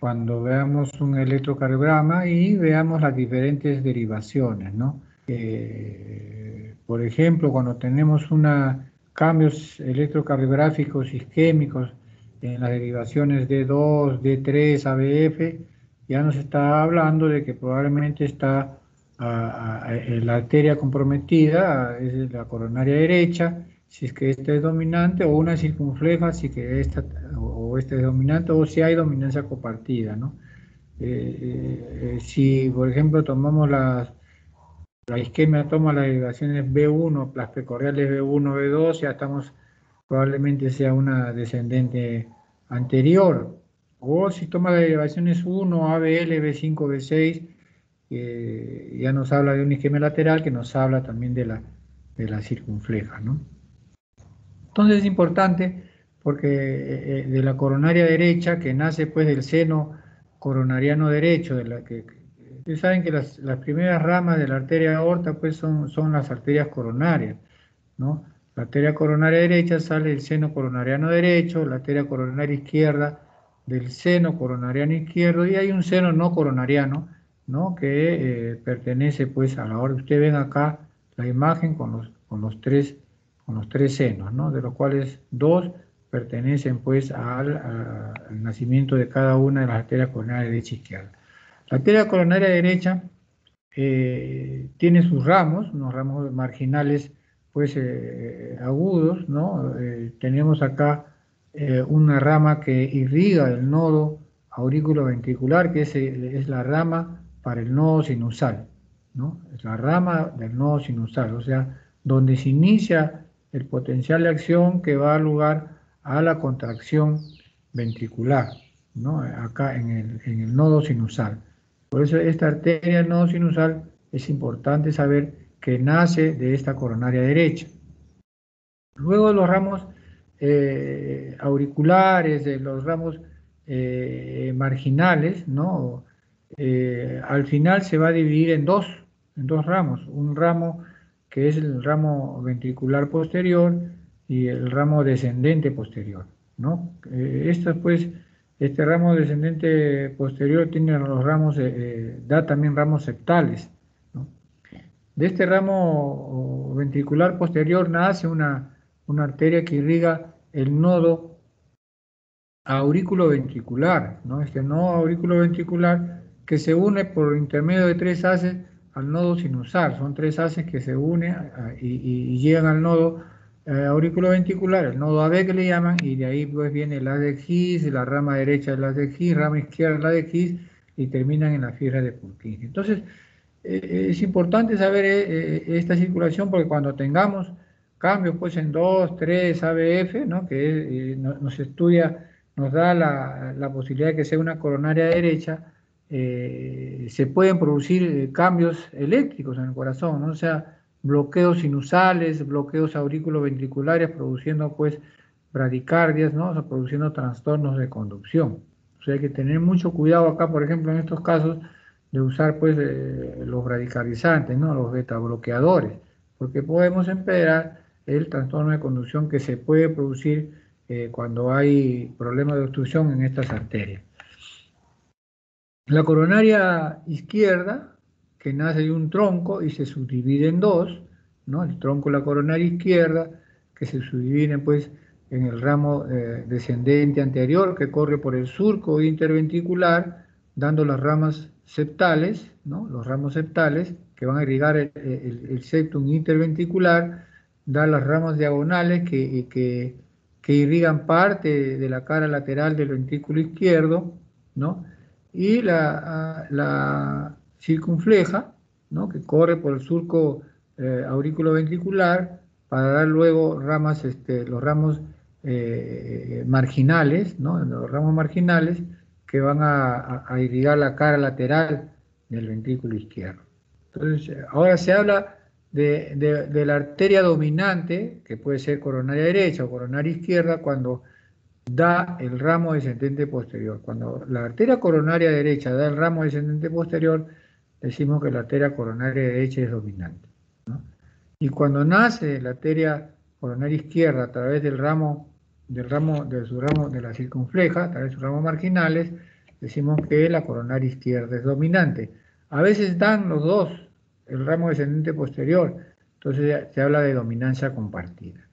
cuando veamos un electrocardiograma y veamos las diferentes derivaciones, ¿no? Por ejemplo, cuando tenemos cambios electrocardiográficos isquémicos en las derivaciones D2, D3, ABF, ya nos está hablando de que probablemente está la arteria comprometida, es la coronaria derecha, si es que esta es dominante, o una circunfleja, si que esta es dominante, o si hay dominancia copartida, ¿no? Si, por ejemplo, tomamos la isquemia toma las derivaciones B1, las precordiales B1, B2, ya estamos, probablemente sea una descendente anterior. O si toma las derivaciones 1, ABL, B5, B6, ya nos habla de una isquemia lateral que nos habla también de la circunfleja, ¿no? Entonces es importante porque de la coronaria derecha, que nace pues del seno coronariano derecho, ustedes saben que las primeras ramas de la arteria aorta pues son las arterias coronarias, ¿no? La arteria coronaria derecha sale del seno coronariano derecho, la arteria coronaria izquierda del seno coronariano izquierdo, y hay un seno no coronariano, ¿no? Que pertenece pues a la aorta. Ustedes ven acá la imagen con los tres senos, ¿no? De los cuales dos pertenecen pues al nacimiento de cada una de las arterias coronarias derecha e izquierda. La arteria coronaria derecha tiene sus ramos, unos ramos marginales pues agudos, ¿no? Tenemos acá una rama que irriga el nodo aurículo-ventricular, que es la rama para el nodo sinusal, ¿no? Es la rama del nodo sinusal, o sea, donde se inicia el potencial de acción que va a dar lugar a la contracción ventricular, ¿no? Acá en el nodo sinusal. Por eso esta arteria del nodo sinusal es importante saber que nace de esta coronaria derecha. Luego los ramos auriculares, de los ramos marginales, ¿no? Al final se va a dividir en dos ramos. Un ramo que es el ramo ventricular posterior y el ramo descendente posterior, ¿no? Este ramo descendente posterior tiene los ramos, da también ramos septales, ¿no? De este ramo ventricular posterior nace una arteria que irriga el nodo aurículo-ventricular, ¿no? Este nodo aurículo-ventricular que se une por intermedio de tres haces al nodo sinusal. Son tres haces que se unen y llegan al nodo aurículo-ventricular, el nodo AB que le llaman, y de ahí pues viene el haz de His, la rama derecha del haz de His, rama izquierda del haz de His, y terminan en la fibra de Purkinje. Entonces, es importante saber esta circulación, porque cuando tengamos cambios pues en 2, 3 ABF, ¿no? Que nos estudia, nos da la posibilidad de que sea una coronaria derecha, se pueden producir cambios eléctricos en el corazón, ¿no? O sea, bloqueos sinusales, bloqueos auriculoventriculares, produciendo pues bradicardias, ¿no? O sea, produciendo trastornos de conducción. O sea, hay que tener mucho cuidado acá, por ejemplo, en estos casos, de usar pues los radicalizantes, ¿no? Los beta bloqueadores, porque podemos empeorar el trastorno de conducción que se puede producir cuando hay problemas de obstrucción en estas arterias. La coronaria izquierda, que nace de un tronco y se subdivide en dos, ¿no? El tronco de la coronaria izquierda, que se subdivide pues en el ramo descendente anterior, que corre por el surco interventricular, dando las ramas septales, ¿no? Los ramos septales, que van a irrigar el septum interventricular, da las ramas diagonales que irrigan parte de la cara lateral del ventrículo izquierdo, ¿no? Y la circunfleja, ¿no? Que corre por el surco auriculoventricular para dar luego ramas, los ramos marginales, ¿no? Los ramos marginales que van a irrigar la cara lateral del ventrículo izquierdo. Entonces, ahora se habla de la arteria dominante, que puede ser coronaria derecha o coronaria izquierda, cuando da el ramo descendente posterior. Cuando la arteria coronaria derecha da el ramo descendente posterior, decimos que la arteria coronaria derecha es dominante, ¿no? Y cuando nace la arteria coronaria izquierda a través de su ramo de la circunfleja, a través de sus ramos marginales, decimos que la coronaria izquierda es dominante. A veces dan los dos, el ramo descendente posterior, entonces se habla de dominancia compartida,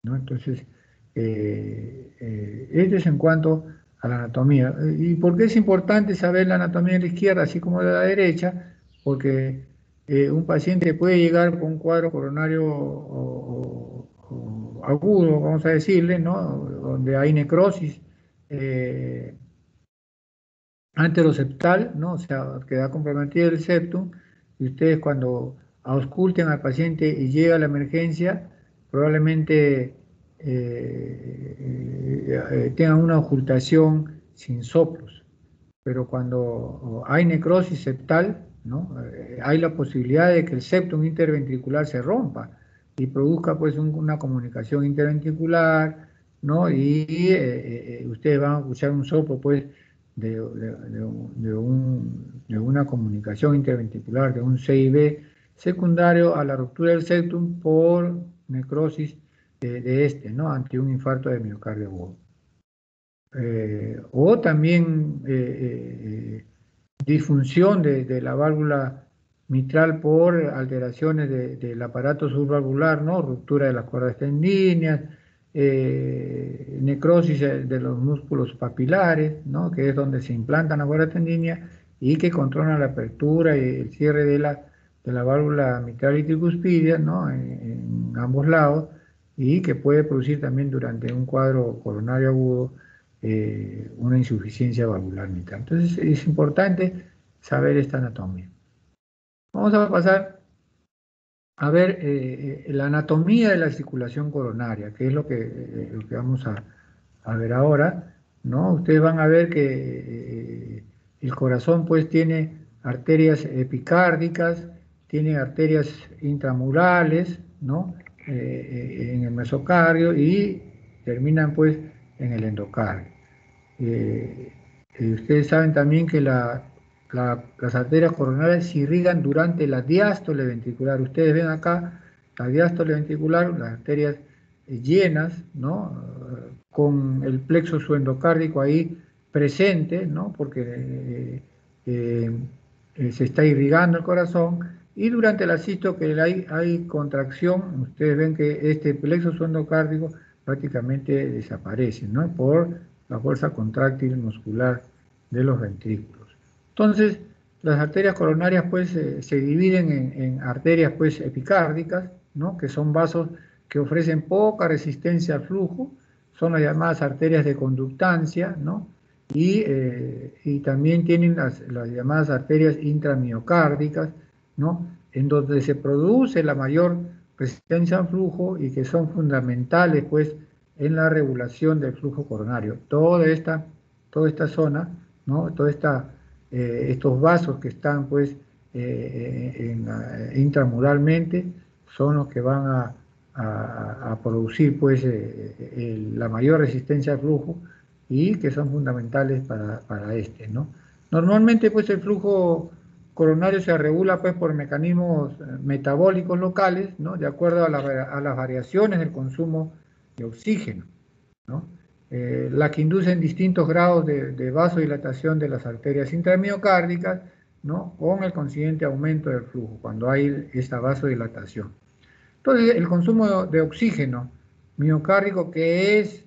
¿no? Entonces, esto es en cuanto a la anatomía. ¿Y por qué es importante saber la anatomía de la izquierda, así como de la derecha? Porque un paciente puede llegar con un cuadro coronario o agudo, vamos a decirle, ¿no? Donde hay necrosis anteroseptal, ¿no? O sea, queda comprometido el septum, y ustedes cuando ausculten al paciente y llega a la emergencia, probablemente tengan una ocultación sin soplos, pero cuando hay necrosis septal, ¿no? Hay la posibilidad de que el septum interventricular se rompa y produzca pues una comunicación interventricular, ¿no? Y ustedes van a escuchar un soplo pues de una comunicación interventricular, de un CIB secundario a la ruptura del septum por necrosis de este, ¿no? Ante un infarto de miocardio agudo. O también disfunción de la válvula mitral por alteraciones del aparato subvalvular, ¿no? Ruptura de las cuerdas tendíneas, necrosis de los músculos papilares, ¿no? Que es donde se implantan las cuerdas tendíneas y que controlan la apertura y el cierre de la válvula mitral y tricuspidia, ¿no? En ambos lados, y que puede producir también durante un cuadro coronario agudo una insuficiencia valvular mitral. Entonces es importante saber esta anatomía. Vamos a pasar a ver la anatomía de la circulación coronaria, que es lo que vamos a ver ahora, ¿no? Ustedes van a ver que el corazón pues tiene arterias epicárdicas, tiene arterias intramurales, ¿no? En el mesocardio y terminan pues en el endocardio. Ustedes saben también que las arterias coronarias se irrigan durante la diástole ventricular. Ustedes ven acá la diástole ventricular, las arterias llenas, ¿no? Con el plexo suendocárdico ahí presente, ¿no? Porque se está irrigando el corazón, y durante la sístole hay contracción. Ustedes ven que este plexo suendocárdico prácticamente desaparece, ¿no? Por la fuerza contráctil muscular de los ventrículos. Entonces, las arterias coronarias pues se dividen en arterias pues epicárdicas, ¿no? Que son vasos que ofrecen poca resistencia al flujo, son las llamadas arterias de conductancia, ¿no? Y también tienen las llamadas arterias intramiocárdicas, ¿no? En donde se produce la mayor resistencia al flujo y que son fundamentales pues en la regulación del flujo coronario. Toda esta zona, ¿no? Estos vasos que están pues intramuralmente son los que van a producir pues la mayor resistencia al flujo y que son fundamentales para este, ¿no? Normalmente pues el flujo coronario se regula pues por mecanismos metabólicos locales, ¿no? De acuerdo a las variaciones del consumo de oxígeno, ¿no? La que inducen distintos grados de vasodilatación de las arterias intramiocárdicas, ¿no? Con el consiguiente aumento del flujo, cuando hay esta vasodilatación. Entonces, el consumo de oxígeno miocárdico, que es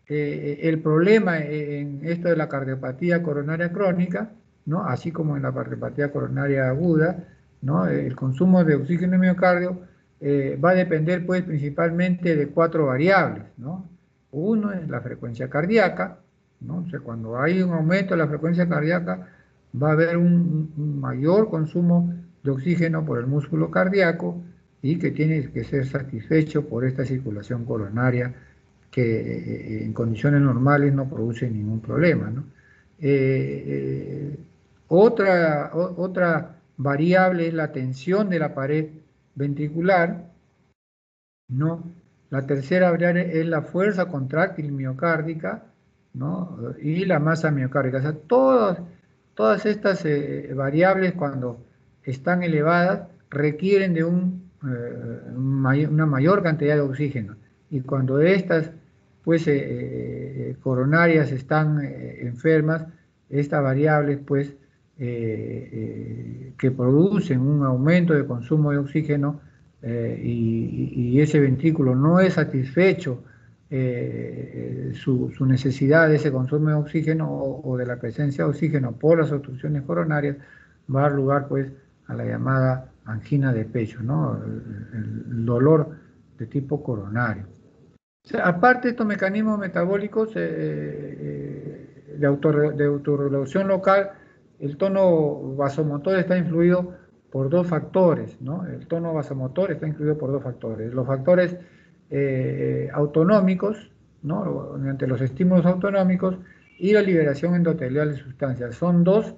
el problema en esto de la cardiopatía coronaria crónica, ¿no? Así como en la cardiopatía coronaria aguda, ¿no? El consumo de oxígeno en miocardio va a depender pues principalmente de 4 variables, ¿no? Uno es la frecuencia cardíaca, ¿no? O sea, cuando hay un aumento de la frecuencia cardíaca, va a haber un mayor consumo de oxígeno por el músculo cardíaco y que tiene que ser satisfecho por esta circulación coronaria que en condiciones normales no produce ningún problema, ¿no? Otra variable es la tensión de la pared ventricular, ¿no? La tercera variable es la fuerza contráctil miocárdica, ¿no? Y la masa miocárdica. O sea, todas estas variables, cuando están elevadas, requieren de una mayor cantidad de oxígeno. Y cuando estas pues, coronarias están enfermas, estas variables, pues, que producen un aumento de consumo de oxígeno y ese ventrículo no es satisfecho su necesidad de ese consumo de oxígeno o de la presencia de oxígeno por las obstrucciones coronarias, va a dar lugar, pues, a la llamada angina de pecho, ¿no? El dolor de tipo coronario. O sea, aparte de estos mecanismos metabólicos de autorregulación local, el tono vasomotor está influido por dos factores, ¿no? El tono vasomotor está influido por dos factores. Los factores autonómicos, ¿no? Mediante los estímulos autonómicos y la liberación endotelial de sustancias. Son dos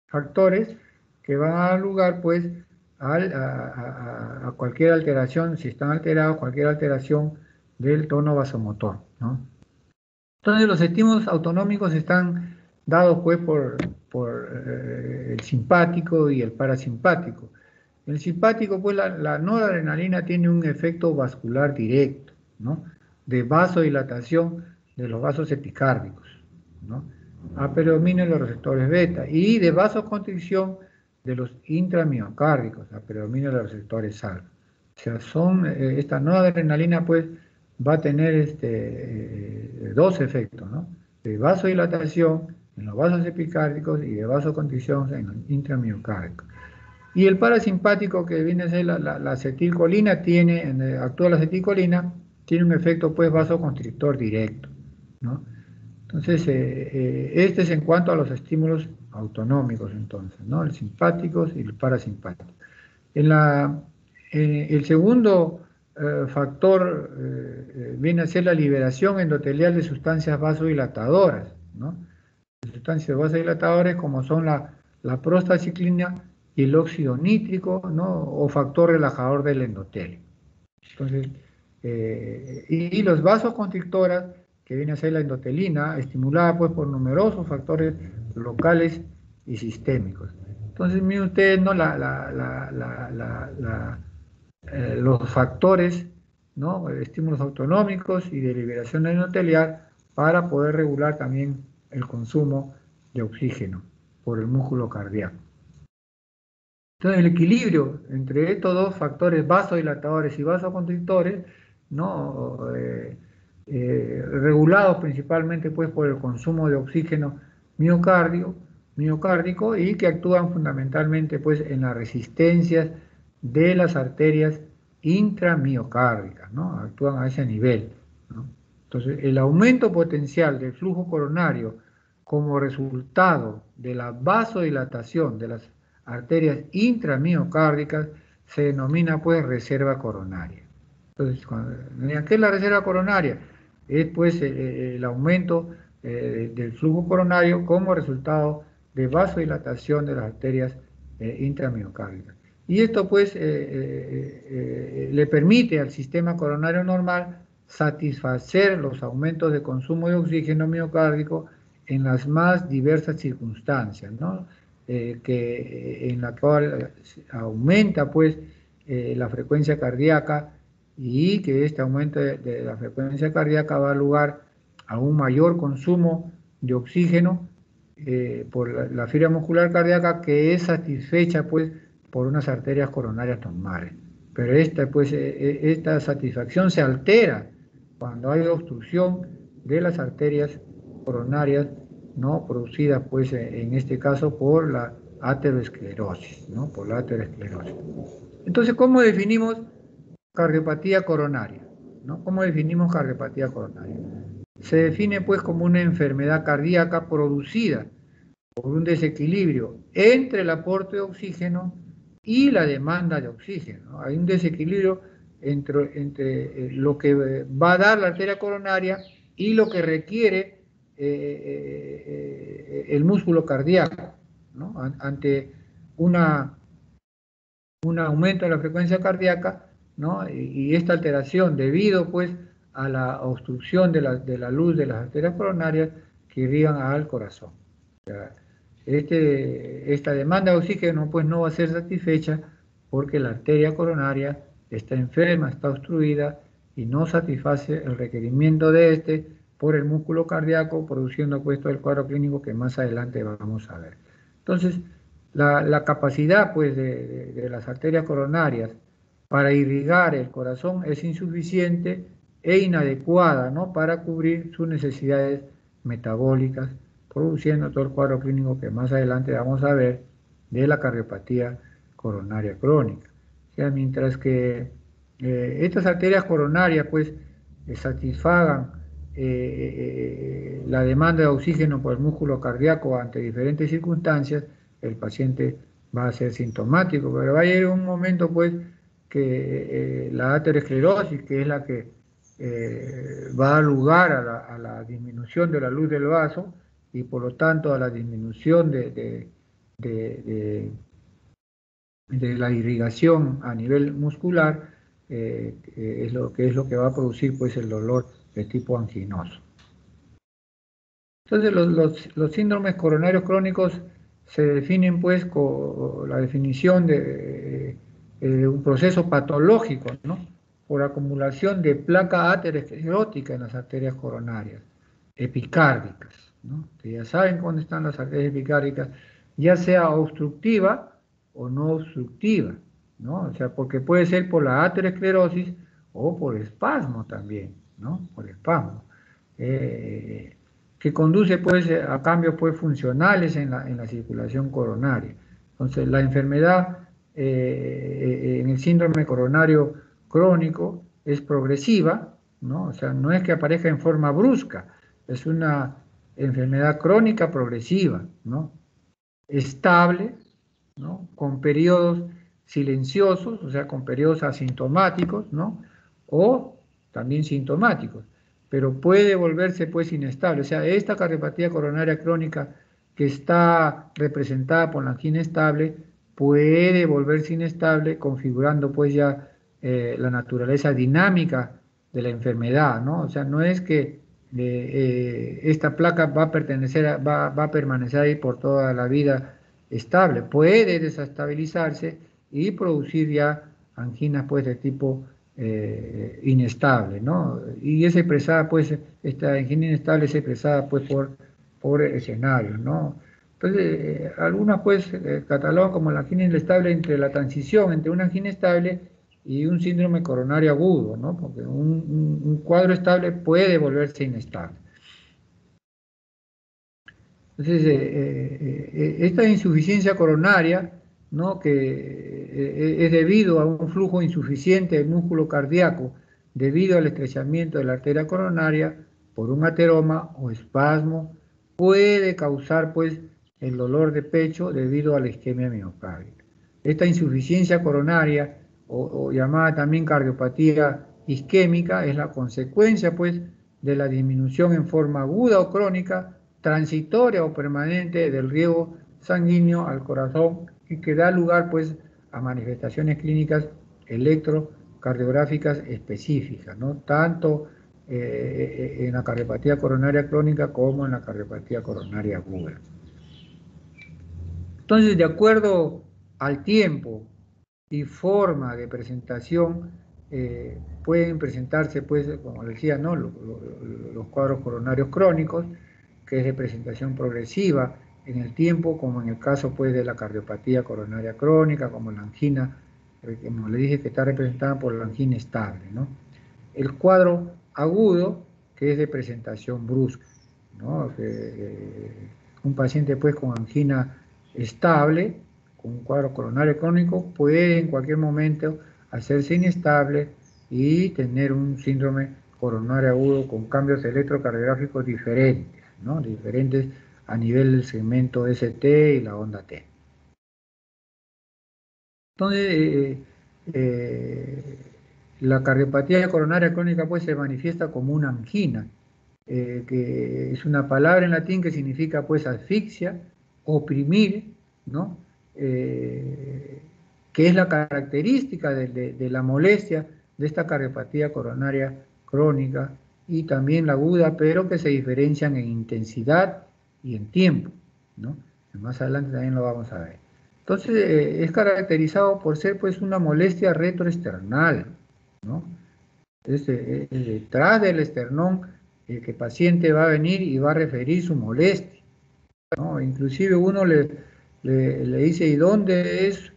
factores que van a dar lugar, pues, a cualquier alteración, si están alterados, cualquier alteración del tono vasomotor, ¿no? Entonces los estímulos autonómicos están dados, pues, por el simpático y el parasimpático. El simpático, pues, la noradrenalina tiene un efecto vascular directo, ¿no? De vasodilatación de los vasos epicárdicos, ¿no? A predominio de los receptores beta y de vasoconstricción de los intramiocárdicos, a predominio de los receptores alfa. O sea, esta noradrenalina, pues, va a tener dos efectos, ¿no? De vasodilatación en los vasos epicárdicos y de vasoconstricción en los intramiocárdicos. Y el parasimpático, que viene a ser la acetilcolina, actúa la acetilcolina, tiene un efecto, pues, vasoconstrictor directo, ¿no? Entonces, este es en cuanto a los estímulos autonómicos, entonces, ¿no? El simpáticos y el parasimpático. El segundo factor viene a ser la liberación endotelial de sustancias vasodilatadoras, ¿no? Sustancias vasodilatadoras como son la prostaciclina y el óxido nítrico, ¿no? O factor relajador del endotelio. Entonces, y los vasoconstrictoras, que viene a ser la endotelina, estimulada, pues, por numerosos factores locales y sistémicos. Entonces, miren ustedes, ¿no? Los factores, ¿no? Estímulos autonómicos y de liberación endotelial para poder regular también el consumo de oxígeno por el músculo cardíaco. Entonces, el equilibrio entre estos dos factores vasodilatadores y vasoconstrictores, ¿no? Regulados principalmente, pues, por el consumo de oxígeno miocárdico y que actúan fundamentalmente, pues, en las resistencias de las arterias intramiocárdicas, ¿no? Actúan a ese nivel, ¿no? Entonces, el aumento potencial del flujo coronario como resultado de la vasodilatación de las arterias intramiocárdicas se denomina, pues, reserva coronaria. Entonces, ¿qué es la reserva coronaria? Es, pues, el aumento del flujo coronario como resultado de vasodilatación de las arterias intramiocárdicas. Y esto, pues, le permite al sistema coronario normal satisfacer los aumentos de consumo de oxígeno miocárdico en las más diversas circunstancias, ¿no? En la cual aumenta, pues, la frecuencia cardíaca y que este aumento de la frecuencia cardíaca va a dar lugar a un mayor consumo de oxígeno por la fibra muscular cardíaca, que es satisfecha, pues, por unas arterias coronarias normales. Pero esta satisfacción se altera cuando hay obstrucción de las arterias coronarias, ¿no? Producidas, pues, en este caso por la aterosclerosis, ¿no? Por la aterosclerosis. Entonces, ¿cómo definimos cardiopatía coronaria? ¿No? ¿Cómo definimos cardiopatía coronaria? Se define, pues, como una enfermedad cardíaca producida por un desequilibrio entre el aporte de oxígeno y la demanda de oxígeno, ¿no? Hay un desequilibrio entre lo que va a dar la arteria coronaria y lo que requiere el músculo cardíaco, ¿no? Ante un aumento de la frecuencia cardíaca, ¿no? Y esta alteración debido, pues, a la obstrucción de la luz de las arterias coronarias que irrigan al corazón. O sea, esta demanda de oxígeno, pues, no va a ser satisfecha porque la arteria coronaria está enferma, está obstruida y no satisface el requerimiento de por el músculo cardíaco, produciendo pues todo el cuadro clínico que más adelante vamos a ver. Entonces, la capacidad pues de las arterias coronarias para irrigar el corazón es insuficiente e inadecuada, ¿no?, para cubrir sus necesidades metabólicas, produciendo todo el cuadro clínico que más adelante vamos a ver de la cardiopatía coronaria crónica. O sea, mientras que estas arterias coronarias pues satisfagan la demanda de oxígeno por el músculo cardíaco ante diferentes circunstancias, el paciente va a ser sintomático, pero va a llegar un momento pues que la aterosclerosis, que es la que va a dar lugar a la disminución de la luz del vaso y por lo tanto a la disminución de la irrigación a nivel muscular, es lo que va a producir pues el dolor de tipo anginoso. Entonces los síndromes coronarios crónicos se definen pues con la definición de un proceso patológico, ¿no?, por acumulación de placa aterosclerótica en las arterias coronarias epicárdicas, ¿no? Que ya saben dónde están las arterias epicárdicas, ya sea obstructiva o no obstructiva, ¿no? O sea, porque puede ser por la aterosclerosis o por espasmo también, ¿no? Por espasmo. Que conduce pues a cambios pues funcionales en la circulación coronaria. Entonces la enfermedad en el síndrome coronario crónico es progresiva, ¿no? O sea, no es que aparezca en forma brusca, es una enfermedad crónica progresiva, ¿no?, estable, ¿no?, con periodos silenciosos, o sea, con periodos asintomáticos, ¿no?, o también sintomáticos, pero puede volverse pues inestable. O sea, esta cardiopatía coronaria crónica que está representada por la angina estable puede volverse inestable, configurando pues ya la naturaleza dinámica de la enfermedad, ¿no? O sea, no es que esta placa va a permanecer ahí por toda la vida estable, puede desestabilizarse y producir ya anginas pues de tipo inestable, ¿no? Y es expresada pues, esta angina inestable es expresada pues por escenarios, ¿no? Entonces, algunas pues catalogan como la angina inestable entre la transición entre una angina estable y un síndrome coronario agudo, ¿no? Porque un cuadro estable puede volverse inestable. Entonces, esta insuficiencia coronaria, ¿no?, que es debido a un flujo insuficiente del músculo cardíaco debido al estrechamiento de la arteria coronaria por un ateroma o espasmo, puede causar pues el dolor de pecho debido a la isquemia miocárdica. Esta insuficiencia coronaria o llamada también cardiopatía isquémica es la consecuencia pues de la disminución en forma aguda o crónica, transitoria o permanente del riego sanguíneo al corazón y que da lugar pues a manifestaciones clínicas electrocardiográficas específicas, ¿no?, tanto en la cardiopatía coronaria crónica como en la cardiopatía coronaria aguda. Entonces, de acuerdo al tiempo y forma de presentación, pueden presentarse, pues, como decía, ¿no?, los cuadros coronarios crónicos, que es de presentación progresiva en el tiempo, como en el caso, pues, de la cardiopatía coronaria crónica, como la angina, como le dije, que está representada por la angina estable, ¿no? El cuadro agudo, que es de presentación brusca, ¿no? Un paciente, pues, con angina estable, con un cuadro coronario crónico, puede en cualquier momento hacerse inestable y tener un síndrome coronario agudo con cambios electrocardiográficos diferentes, ¿no?, diferentes a nivel del segmento ST y la onda T. Entonces, la cardiopatía coronaria crónica pues se manifiesta como una angina, que es una palabra en latín que significa pues asfixia, oprimir, ¿no? Que es la característica de la molestia de esta cardiopatía coronaria crónica y también la aguda, pero que se diferencian en intensidad y en tiempo, ¿no? Más adelante también lo vamos a ver. Entonces, es caracterizado por ser pues una molestia retroesternal, ¿no? Es detrás del esternón que el paciente va a venir y va a referir su molestia, ¿no? Inclusive uno le dice, ¿y dónde es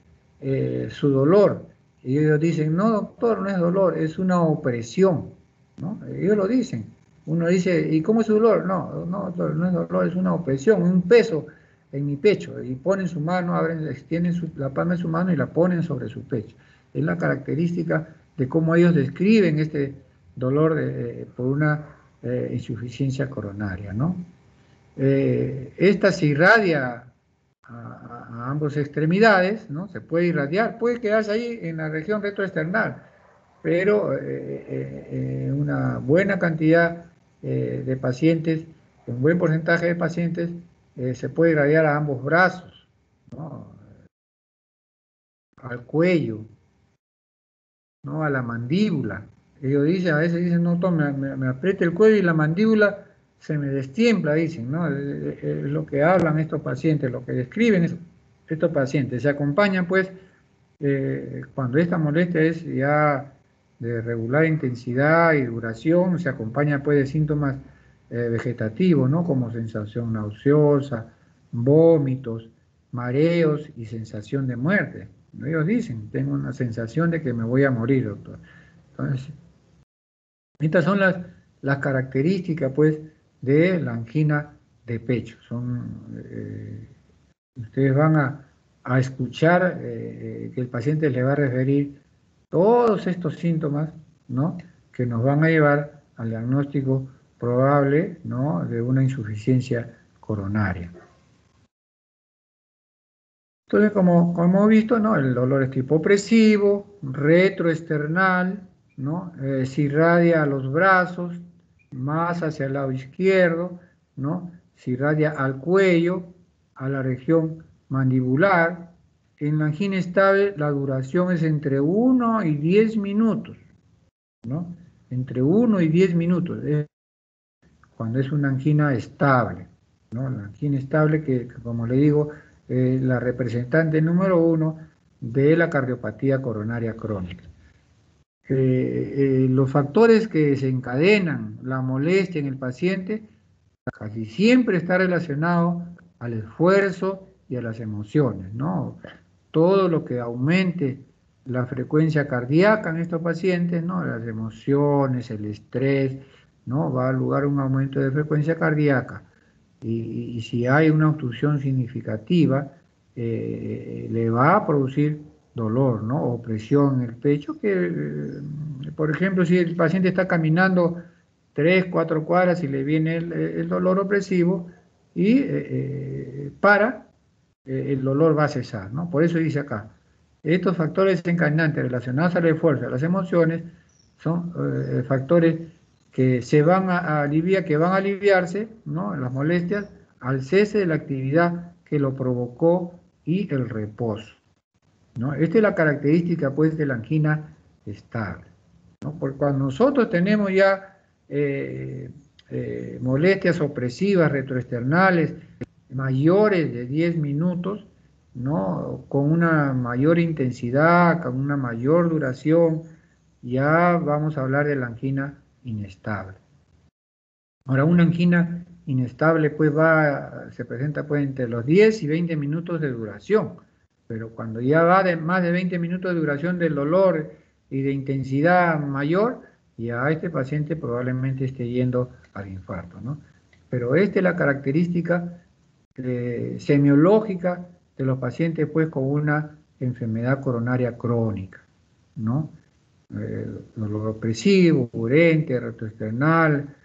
su dolor? Y ellos dicen, no, doctor, no es dolor, es una opresión, ¿no? Ellos lo dicen. Uno dice, ¿y cómo es su dolor? No, no, doctor, no es dolor, es una opresión, un peso en mi pecho. Y ponen su mano, extienden la palma de su mano y la ponen sobre su pecho. Es la característica de cómo ellos describen este dolor por una insuficiencia coronaria, ¿no? Esta se irradia a ambas extremidades, ¿no? Se puede irradiar, puede quedarse ahí en la región retroesternal, pero una buena cantidad de pacientes, un buen porcentaje de pacientes, se puede irradiar a ambos brazos, ¿no? Al cuello, ¿no? A la mandíbula. Ellos dicen, a veces dicen, no, me aprieta el cuello y la mandíbula se me destiembla, dicen, ¿no? Es lo que hablan estos pacientes, lo que describen estos pacientes. Se acompañan, pues, cuando esta molestia es ya de regular intensidad y duración, se acompaña, pues, de síntomas vegetativos, ¿no? Como sensación nauseosa, vómitos, mareos y sensación de muerte. Ellos dicen, tengo una sensación de que me voy a morir, doctor. Entonces, estas son las características, pues, de la angina de pecho. Ustedes van a escuchar que el paciente le va a referir todos estos síntomas, ¿no? Que nos van a llevar al diagnóstico probable, ¿no? De una insuficiencia coronaria. Entonces, como hemos visto, ¿no? El dolor es tipo opresivo, retroesternal, ¿no? Se irradia a los brazos, más hacia el lado izquierdo, ¿no? Se irradia al cuello, a la región mandibular. En la angina estable la duración es entre 1 y 10 minutos, ¿no? Entre 1 y 10 minutos, cuando es una angina estable, ¿no? La angina estable que como le digo, la representante número 1 de la cardiopatía coronaria crónica. Los factores que desencadenan la molestia en el paciente casi siempre está relacionado al esfuerzo y a las emociones, ¿no? Todo lo que aumente la frecuencia cardíaca en estos pacientes, ¿no? Las emociones, el estrés, ¿no? Va a lugar un aumento de frecuencia cardíaca. Y si hay una obstrucción significativa, le va a producir dolor, ¿no? O presión en el pecho, por ejemplo, si el paciente está caminando 3, 4 cuadras y le viene el dolor opresivo y el dolor va a cesar, ¿no? Por eso dice acá, estos factores desencadenantes relacionados al esfuerzo y a las emociones son factores que se van a aliviar, que van a aliviarse, ¿no? Las molestias al cese de la actividad que lo provocó y el reposo, ¿no? Esta es la característica, pues, de la angina estable, ¿no? Porque cuando nosotros tenemos ya molestias opresivas retroesternales mayores de 10 minutos, ¿no? Con una mayor intensidad, con una mayor duración, ya vamos a hablar de la angina inestable. Ahora, una angina inestable pues se presenta pues entre los 10 y 20 minutos de duración, pero cuando ya va de más de 20 minutos de duración del dolor y de intensidad mayor, ya este paciente probablemente esté yendo al infarto, ¿no? Pero esta es la característica semiológica de los pacientes pues con una enfermedad coronaria crónica, ¿no? Dolor opresivo, urente, retroesternal,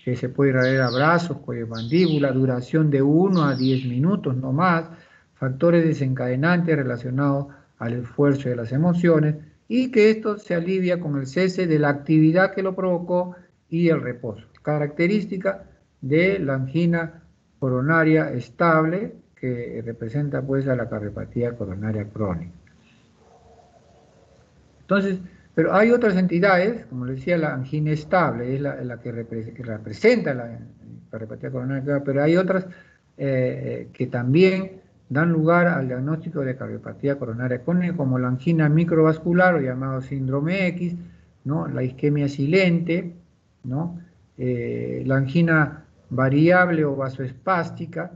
que se puede irradiar a brazos, cuello, mandíbula, duración de 1 a 10 minutos, no más, factores desencadenantes relacionados al esfuerzo de las emociones, y que esto se alivia con el cese de la actividad que lo provocó y el reposo. Característica de la angina coronaria estable que representa pues a la cardiopatía coronaria crónica. Entonces, pero hay otras entidades, como les decía, la angina estable es la que representa la cardiopatía coronaria, pero hay otras que también dan lugar al diagnóstico de cardiopatía coronaria crónica, como la angina microvascular o llamado síndrome X, ¿no? La isquemia silente, ¿no? la angina variable o vasoespástica,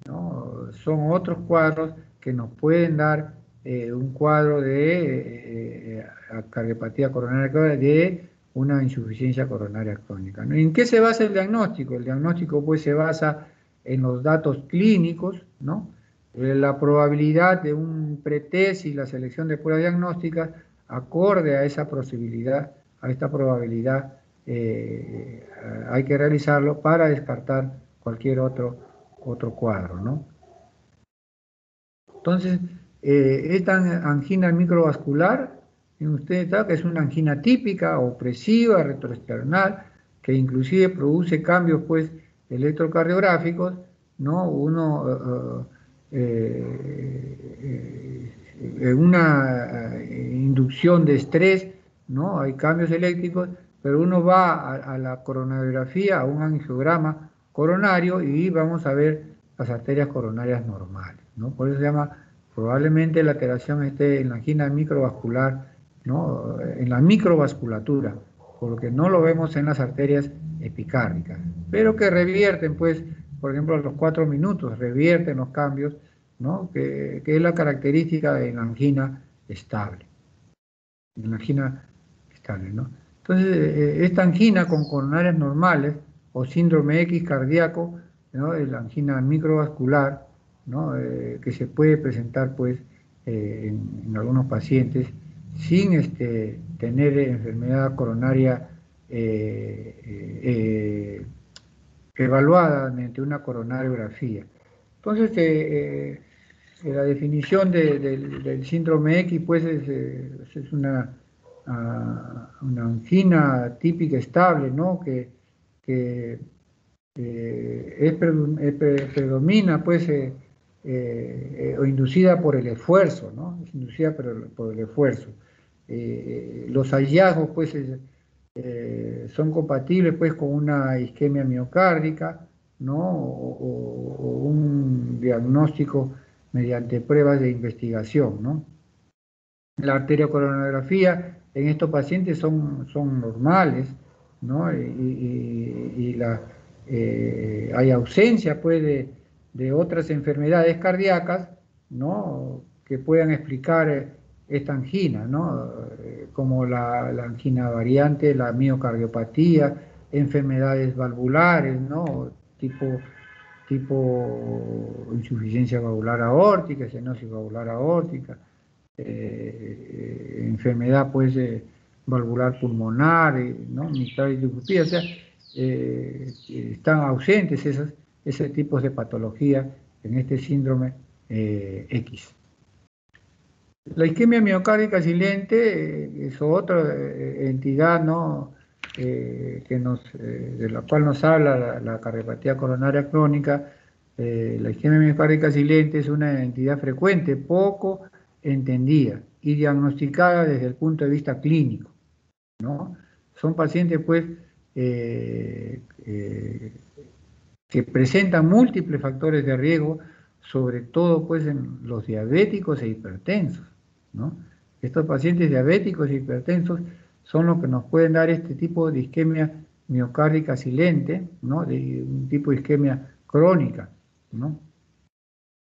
¿no? Son otros cuadros que nos pueden dar un cuadro de cardiopatía coronaria crónica, de una insuficiencia coronaria crónica, ¿no? ¿En qué se basa el diagnóstico? El diagnóstico pues se basa en los datos clínicos, ¿no? La probabilidad de un pretest y la selección de pruebas diagnósticas acorde a esa posibilidad, a esta probabilidad, hay que realizarlo para descartar cualquier otro cuadro, ¿no? Entonces, esta angina microvascular, usted sabe que es una angina típica, opresiva, retroesternal, que inclusive produce cambios pues electrocardiográficos, ¿no? Una inducción de estrés, ¿no? Hay cambios eléctricos, pero uno va a la coronariografía, a un angiograma coronario, y vamos a ver las arterias coronarias normales, ¿no? Por eso se llama, probablemente la alteración esté en la angina microvascular, ¿no? En la microvasculatura, porque no lo vemos en las arterias epicárdicas, pero que revierten, pues, por ejemplo, a los 4 minutos, revierten los cambios, ¿no? Que es la característica de la angina estable, ¿no? Entonces, esta angina con coronarias normales o síndrome X cardíaco, ¿no? La angina microvascular, ¿no? Que se puede presentar pues en algunos pacientes sin tener enfermedad coronaria evaluada mediante una coronariografía. Entonces, la definición del síndrome X pues es una angina típica estable, ¿no? Que predomina pues o inducida por el esfuerzo, ¿no? Es inducida por el esfuerzo. Los hallazgos pues son compatibles pues con una isquemia miocárdica, ¿no? O un diagnóstico mediante pruebas de investigación, ¿no? La arteriocoronografía en estos pacientes son normales, ¿no? Hay ausencia pues, de otras enfermedades cardíacas, ¿no? Que puedan explicar esta angina, ¿no? Como la angina variante, la miocardiopatía, enfermedades valvulares, ¿no? Tipo insuficiencia valvular aórtica, estenosis valvular aórtica, enfermedad pues valvular pulmonar, ¿no? Mitral de Kupffer, o sea, están ausentes esos tipos de patología en este síndrome X. La isquemia miocárdica silente es otra entidad, ¿no? De la cual nos habla la cardiopatía coronaria crónica. La isquemia miocárdica silente es una entidad frecuente, poco entendida y diagnosticada desde el punto de vista clínico, ¿no? Son pacientes, pues, que presentan múltiples factores de riesgo, sobre todo, pues, en los diabéticos e hipertensos, ¿no? Estos pacientes diabéticos e hipertensos son los que nos pueden dar este tipo de isquemia miocárdica silente, ¿no? De un tipo de isquemia crónica, ¿no?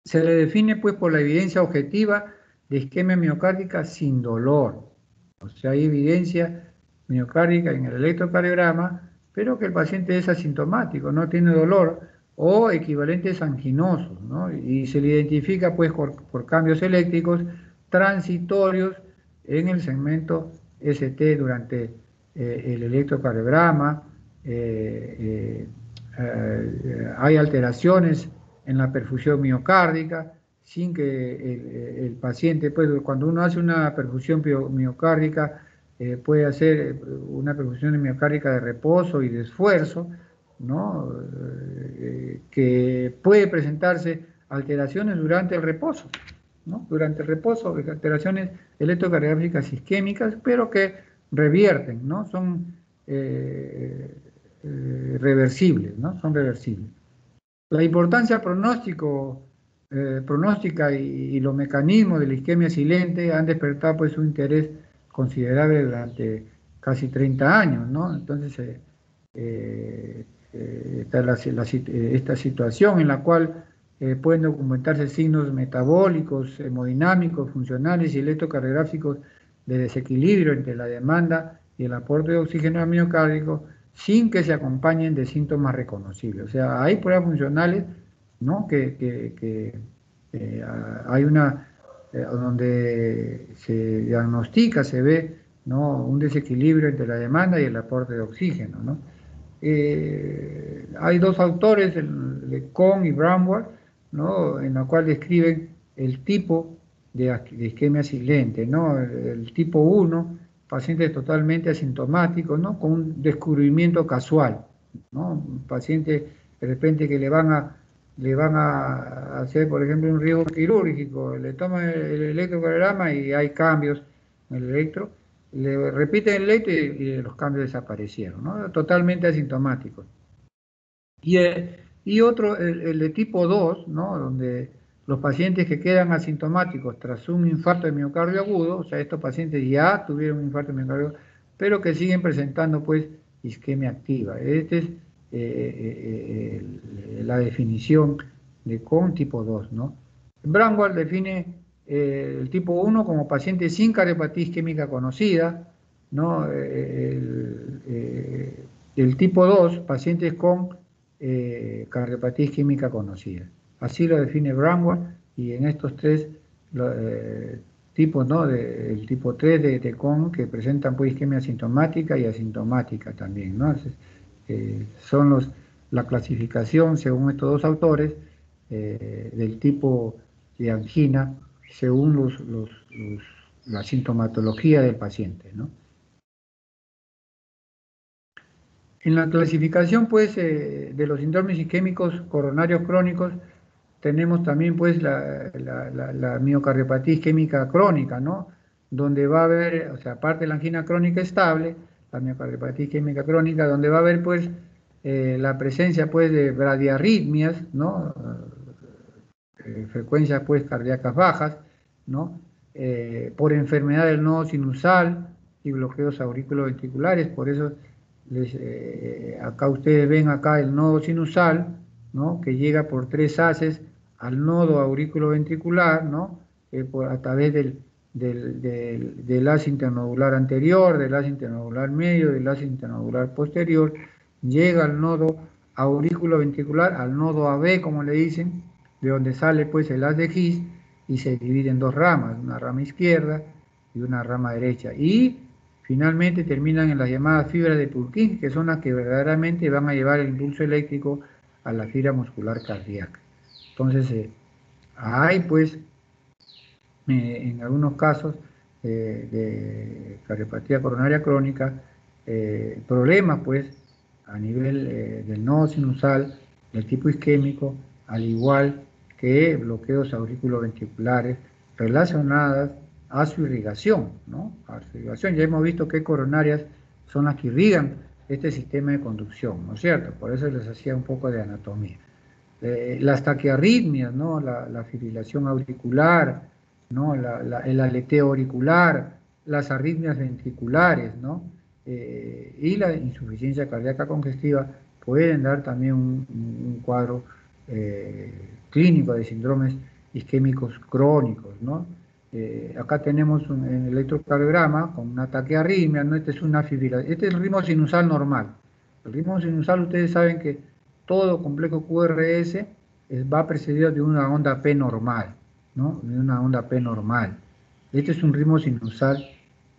Se le define pues por la evidencia objetiva de isquemia miocárdica sin dolor. O sea, hay evidencia miocárdica en el electrocardiograma, pero que el paciente es asintomático, no tiene dolor, o equivalentes anginosos, ¿no? Y se le identifica pues por cambios eléctricos transitorios en el segmento ST durante el electrocardiograma. Hay alteraciones en la perfusión miocárdica, sin que el paciente, pues cuando uno hace una perfusión miocárdica, puede hacer una perfusión miocárdica de reposo y de esfuerzo, ¿no? Que puede presentarse alteraciones durante el reposo, ¿no? Durante el reposo, alteraciones electrocardiográficas isquémicas, pero que revierten, ¿no? Son reversibles, ¿no? Son reversibles. La importancia pronóstica y los mecanismos de la isquemia silente han despertado pues un interés considerable durante casi 30 años, ¿no? Entonces está esta situación en la cual pueden documentarse signos metabólicos, hemodinámicos, funcionales y electrocardiográficos de desequilibrio entre la demanda y el aporte de oxígeno al miocárdico sin que se acompañen de síntomas reconocibles. O sea, hay pruebas funcionales, ¿no? Hay una donde se diagnostica, se ve, ¿no?, un desequilibrio entre la demanda y el aporte de oxígeno, ¿no? Hay dos autores, de Kohn y Bramwell, ¿no?, en la cual describen el tipo de isquemia silente, ¿no? El tipo 1, pacientes totalmente asintomáticos, ¿no?, con un descubrimiento casual, ¿no? Un paciente de repente que le van a hacer, por ejemplo, un riesgo quirúrgico, le toman el electrocardiograma y hay cambios en el electro, le repiten el electro y los cambios desaparecieron, ¿no? Totalmente asintomáticos. Y otro, el de tipo 2, ¿no?, donde los pacientes que quedan asintomáticos tras un infarto de miocardio agudo, o sea, estos pacientes ya tuvieron un infarto de miocardio, pero que siguen presentando, pues, isquemia activa. Esta es la definición de Kohn tipo 2, ¿no? Bramwell define el tipo 1 como paciente sin cardiopatía isquémica conocida, ¿no? El tipo 2, pacientes con cardiopatía isquémica conocida. Así lo define Bramwell, y en estos tres tipos, ¿no?, el tipo 3 de Kohn, que presentan, pues, isquemia sintomática y asintomática también, ¿no? Son la clasificación, según estos dos autores, del tipo de angina, según la sintomatología del paciente, ¿no? En la clasificación, pues, de los síndromes isquémicos coronarios crónicos, tenemos también, pues, la miocardiopatía isquémica crónica, ¿no? Donde va a haber, o sea, aparte de la angina crónica estable, la miocardiopatía isquémica crónica, donde va a haber, pues, la presencia, pues, de bradiarritmias, ¿no? Frecuencias, pues, cardíacas bajas, ¿no? Por enfermedad del nodo sinusal y bloqueos auriculoventriculares. Por eso acá ustedes ven acá el nodo sinusal, ¿no?, que llega por 3 haces al nodo auriculoventricular, ¿no?, a través del haz internodular anterior, del haz internodular medio, del haz internodular posterior, llega al nodo auriculoventricular, al nodo AB, como le dicen, de donde sale, pues, el haz de His, y se divide en dos ramas, una rama izquierda y una rama derecha. Y finalmente terminan en las llamadas fibras de Purkinje, que son las que verdaderamente van a llevar el impulso eléctrico a la fibra muscular cardíaca. Entonces, hay, pues, en algunos casos de cardiopatía coronaria crónica, problemas, pues, a nivel del nodo sinusal, del tipo isquémico, al igual que bloqueos auriculoventriculares relacionadas a su irrigación, ¿no? A su irrigación. Ya hemos visto que coronarias son las que irrigan este sistema de conducción, ¿no es cierto? Por eso les hacía un poco de anatomía. Las taquiarritmias, ¿no? La fibrilación auricular, ¿no? El aleteo auricular, las arritmias ventriculares, ¿no? Y la insuficiencia cardíaca congestiva pueden dar también un cuadro clínico de síndromes isquémicos crónicos, ¿no? Acá tenemos un electrocardiograma con una taquiarritmia, ¿no? Este es una fibrilación, este es el ritmo sinusal normal. El ritmo sinusal, ustedes saben que todo complejo QRS va precedido de una onda P normal, ¿no? De una onda P normal. Este es un ritmo sinusal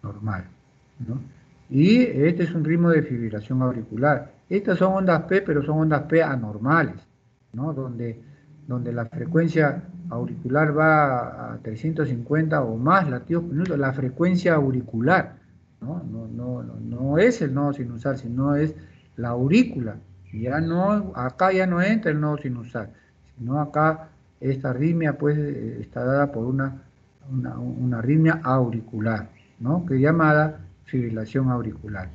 normal, ¿no? Y este es un ritmo de fibrilación auricular. Estas son ondas P, pero son ondas P anormales, ¿no? Donde la frecuencia auricular va a 350 o más latidos por minuto, la frecuencia auricular, ¿no? No es el nodo sinusal, sino es la aurícula. Ya no, acá ya no entra el nodo sinusal, sino acá esta arritmia, pues, está dada por una arritmia auricular, ¿no?, que es llamada fibrilación auricular.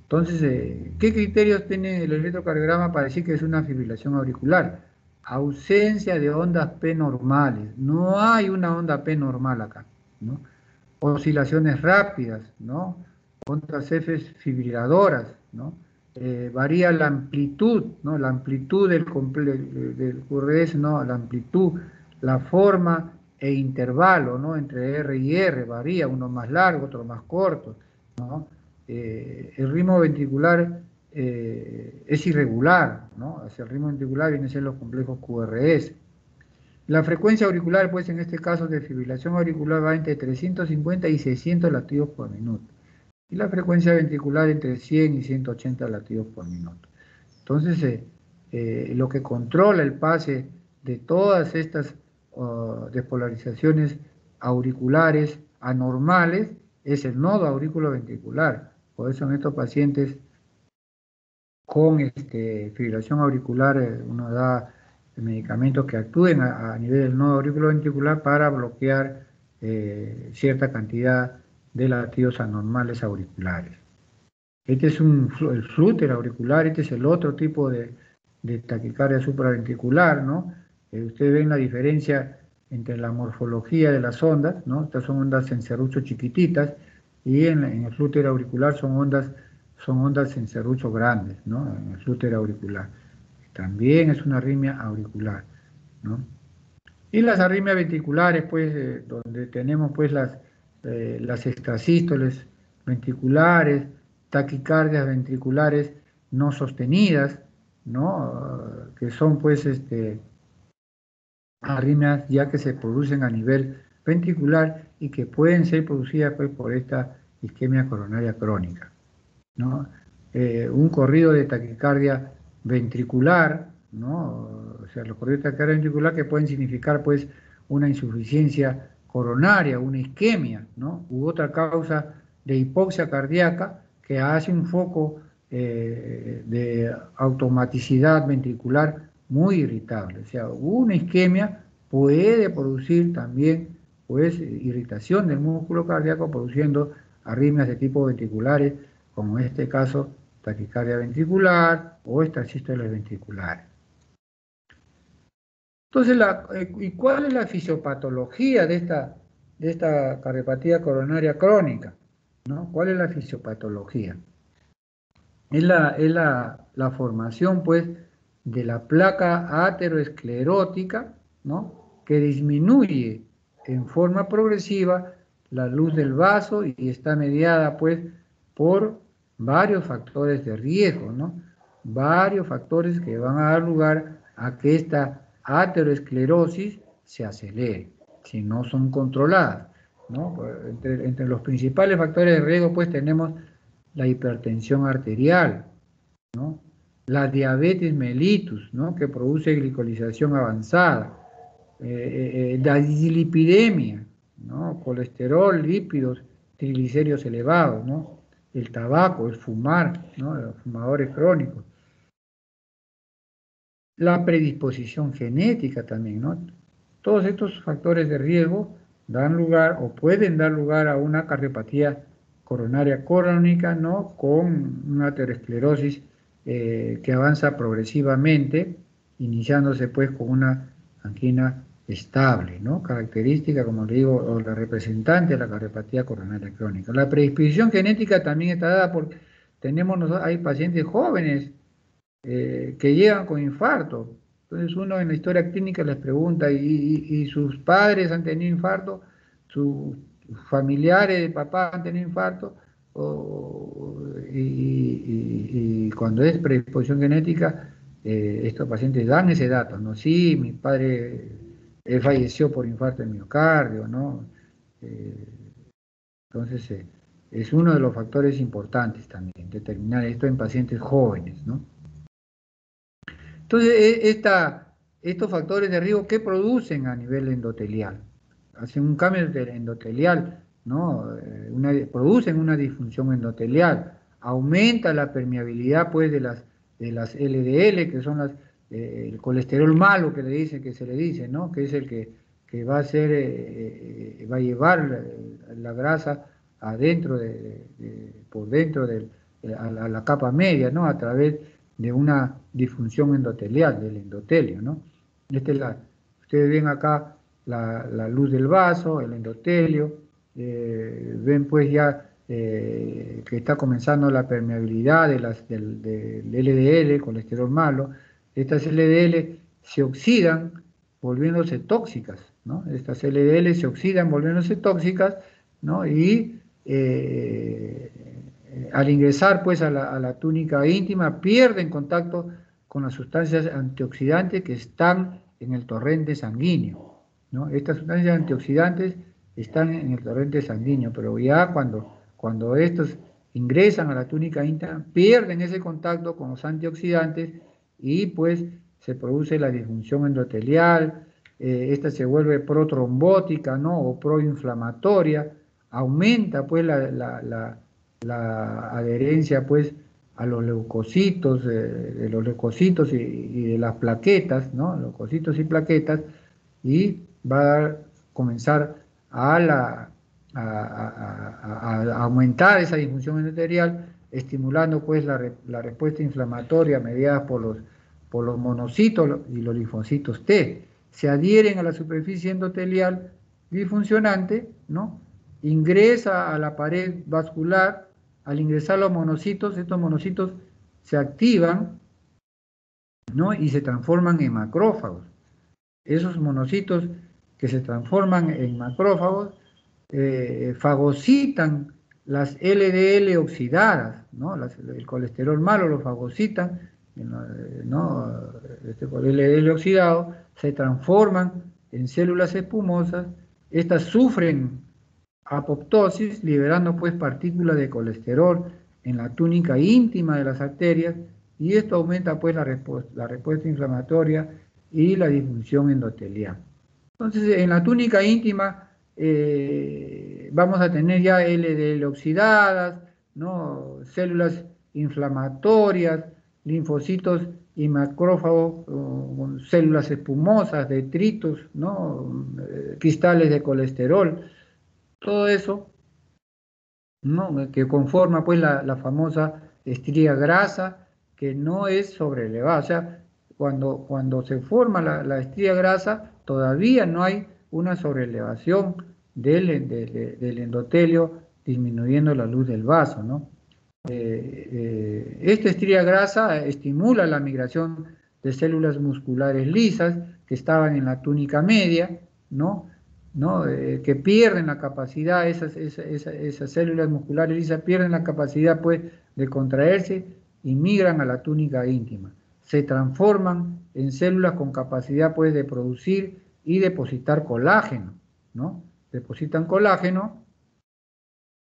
Entonces, ¿qué criterios tiene el electrocardiograma para decir que es una fibrilación auricular? Ausencia de ondas P normales. No hay una onda P normal acá, ¿no? Oscilaciones rápidas, ¿no? Ondas F fibriladoras, ¿no? varía la amplitud, ¿no? La amplitud del QRS, ¿no? La amplitud, la forma e intervalo, ¿no? Entre R y R varía, uno más largo, otro más corto, ¿no? El ritmo ventricular es irregular, ¿no? O sea, el ritmo ventricular viene a ser los complejos QRS. La frecuencia auricular, pues en este caso de fibrilación auricular, va entre 350 y 600 latidos por minuto. Y la frecuencia ventricular entre 100 y 180 latidos por minuto. Entonces, lo que controla el pase de todas estas despolarizaciones auriculares anormales es el nodo auriculoventricular. Por eso en estos pacientes con fibrilación auricular uno da medicamentos que actúen a nivel del nodo auriculoventricular para bloquear cierta cantidad de latidos anormales auriculares. Este es el flúter auricular, este es el otro tipo de taquicardia supraventricular, ¿no? Ustedes ven la diferencia entre la morfología de las ondas, ¿no? Estas son ondas en serrucho chiquititas y en el flúter auricular son ondas en serrucho grandes, ¿no? En el flúter auricular. También es una arritmia auricular, ¿no? Y las arritmias ventriculares, pues, donde tenemos pues las extrasístoles ventriculares, taquicardias ventriculares no sostenidas, ¿no? Que son pues arritmias ya que se producen a nivel ventricular y que pueden ser producidas pues por esta isquemia coronaria crónica, ¿no? Un corrido de taquicardia ventricular, ¿no? O sea, los corridos de taquicardia ventricular que pueden significar pues una insuficiencia coronaria, una isquemia, ¿no? U otra causa de hipoxia cardíaca que hace un foco de automaticidad ventricular muy irritable. O sea, una isquemia puede producir también pues irritación del músculo cardíaco produciendo arritmias de tipo ventriculares, como en este caso taquicardia ventricular o extrasístoles ventriculares. Entonces, ¿y cuál es la fisiopatología de esta cardiopatía coronaria crónica? ¿No? ¿Cuál es la fisiopatología? Es la formación, pues, de la placa ateroesclerótica, ¿no? Que disminuye en forma progresiva la luz del vaso y está mediada, pues, por varios factores de riesgo, ¿no? Varios factores que van a dar lugar a que esta ateroesclerosis se acelere, si no son controladas, ¿no? Entre los principales factores de riesgo, pues, tenemos la hipertensión arterial, ¿no? La diabetes mellitus, ¿no? Que produce glicolización avanzada, la dislipidemia, ¿no? Colesterol, lípidos, triglicéridos elevados, ¿no? El tabaco, el fumar, ¿no? Los fumadores crónicos. La predisposición genética también, ¿no? Todos estos factores de riesgo dan lugar o pueden dar lugar a una cardiopatía coronaria crónica, ¿no? Con una aterosclerosis que avanza progresivamente, iniciándose pues con una angina estable, ¿no? Característica, como le digo, o la representante de la cardiopatía coronaria crónica. La predisposición genética también está dada por, hay pacientes jóvenes que llegan con infarto. Entonces uno en la historia clínica les pregunta, ¿y sus padres han tenido infarto? ¿Sus familiares de papá han tenido infarto? Y cuando es predisposición genética, estos pacientes dan ese dato, ¿no? Sí, mi padre falleció por infarto de miocardio, ¿no? Eh, entonces, es uno de los factores importantes también, determinar esto en pacientes jóvenes, ¿no? Entonces, estos factores de riesgo, ¿qué producen a nivel endotelial? Hacen un cambio endotelial, ¿no? Producen una disfunción endotelial, aumenta la permeabilidad, pues, de las LDL, que son el colesterol malo que se le dice, ¿no? Que es el que va a va a llevar la grasa adentro por dentro a la capa media, ¿no? A través de una disfunción endotelial, del endotelio, ¿no? Ustedes ven acá la luz del vaso, el endotelio, ven pues ya que está comenzando la permeabilidad del LDL, colesterol malo. Estas LDL se oxidan volviéndose tóxicas, ¿no? Estas LDL se oxidan volviéndose tóxicas, ¿no? Y al ingresar pues a la túnica íntima pierden contacto con las sustancias antioxidantes que están en el torrente sanguíneo, ¿no? Estas sustancias antioxidantes están en el torrente sanguíneo, pero ya cuando estos ingresan a la túnica íntima, pierden ese contacto con los antioxidantes y pues se produce la disfunción endotelial, esta se vuelve protrombótica, ¿no? O proinflamatoria, aumenta pues la adherencia pues a los leucocitos, de los leucocitos y de las plaquetas, ¿no? Leucocitos y plaquetas, y va a comenzar a aumentar esa disfunción endotelial, estimulando pues la respuesta inflamatoria mediada por los monocitos y los linfocitos T. Se adhieren a la superficie endotelial disfuncionante, ¿no? Ingresa a la pared vascular. Al ingresar los monocitos, estos monocitos se activan, ¿no? Y se transforman en macrófagos. Esos monocitos que se transforman en macrófagos fagocitan las LDL oxidadas, ¿no? El colesterol malo lo fagocitan, ¿no? Este LDL oxidado se transforman en células espumosas, estas sufren apoptosis, liberando pues partículas de colesterol en la túnica íntima de las arterias, y esto aumenta pues la respuesta inflamatoria y la disfunción endotelial. Entonces, en la túnica íntima vamos a tener ya LDL oxidadas, ¿no? Células inflamatorias, linfocitos y macrófagos con células espumosas, detritos, ¿no? Cristales de colesterol, todo eso, ¿no? Que conforma pues la famosa estría grasa, que no es sobrelevada. O sea, cuando se forma la estría grasa, todavía no hay una sobrelevación del endotelio, disminuyendo la luz del vaso, ¿no? Esta estría grasa estimula la migración de células musculares lisas que estaban en la túnica media, ¿no? Que pierden la capacidad, esas células musculares lisas pierden la capacidad pues de contraerse y migran a la túnica íntima. Se transforman en células con capacidad pues de producir y depositar colágeno, ¿no? Depositan colágeno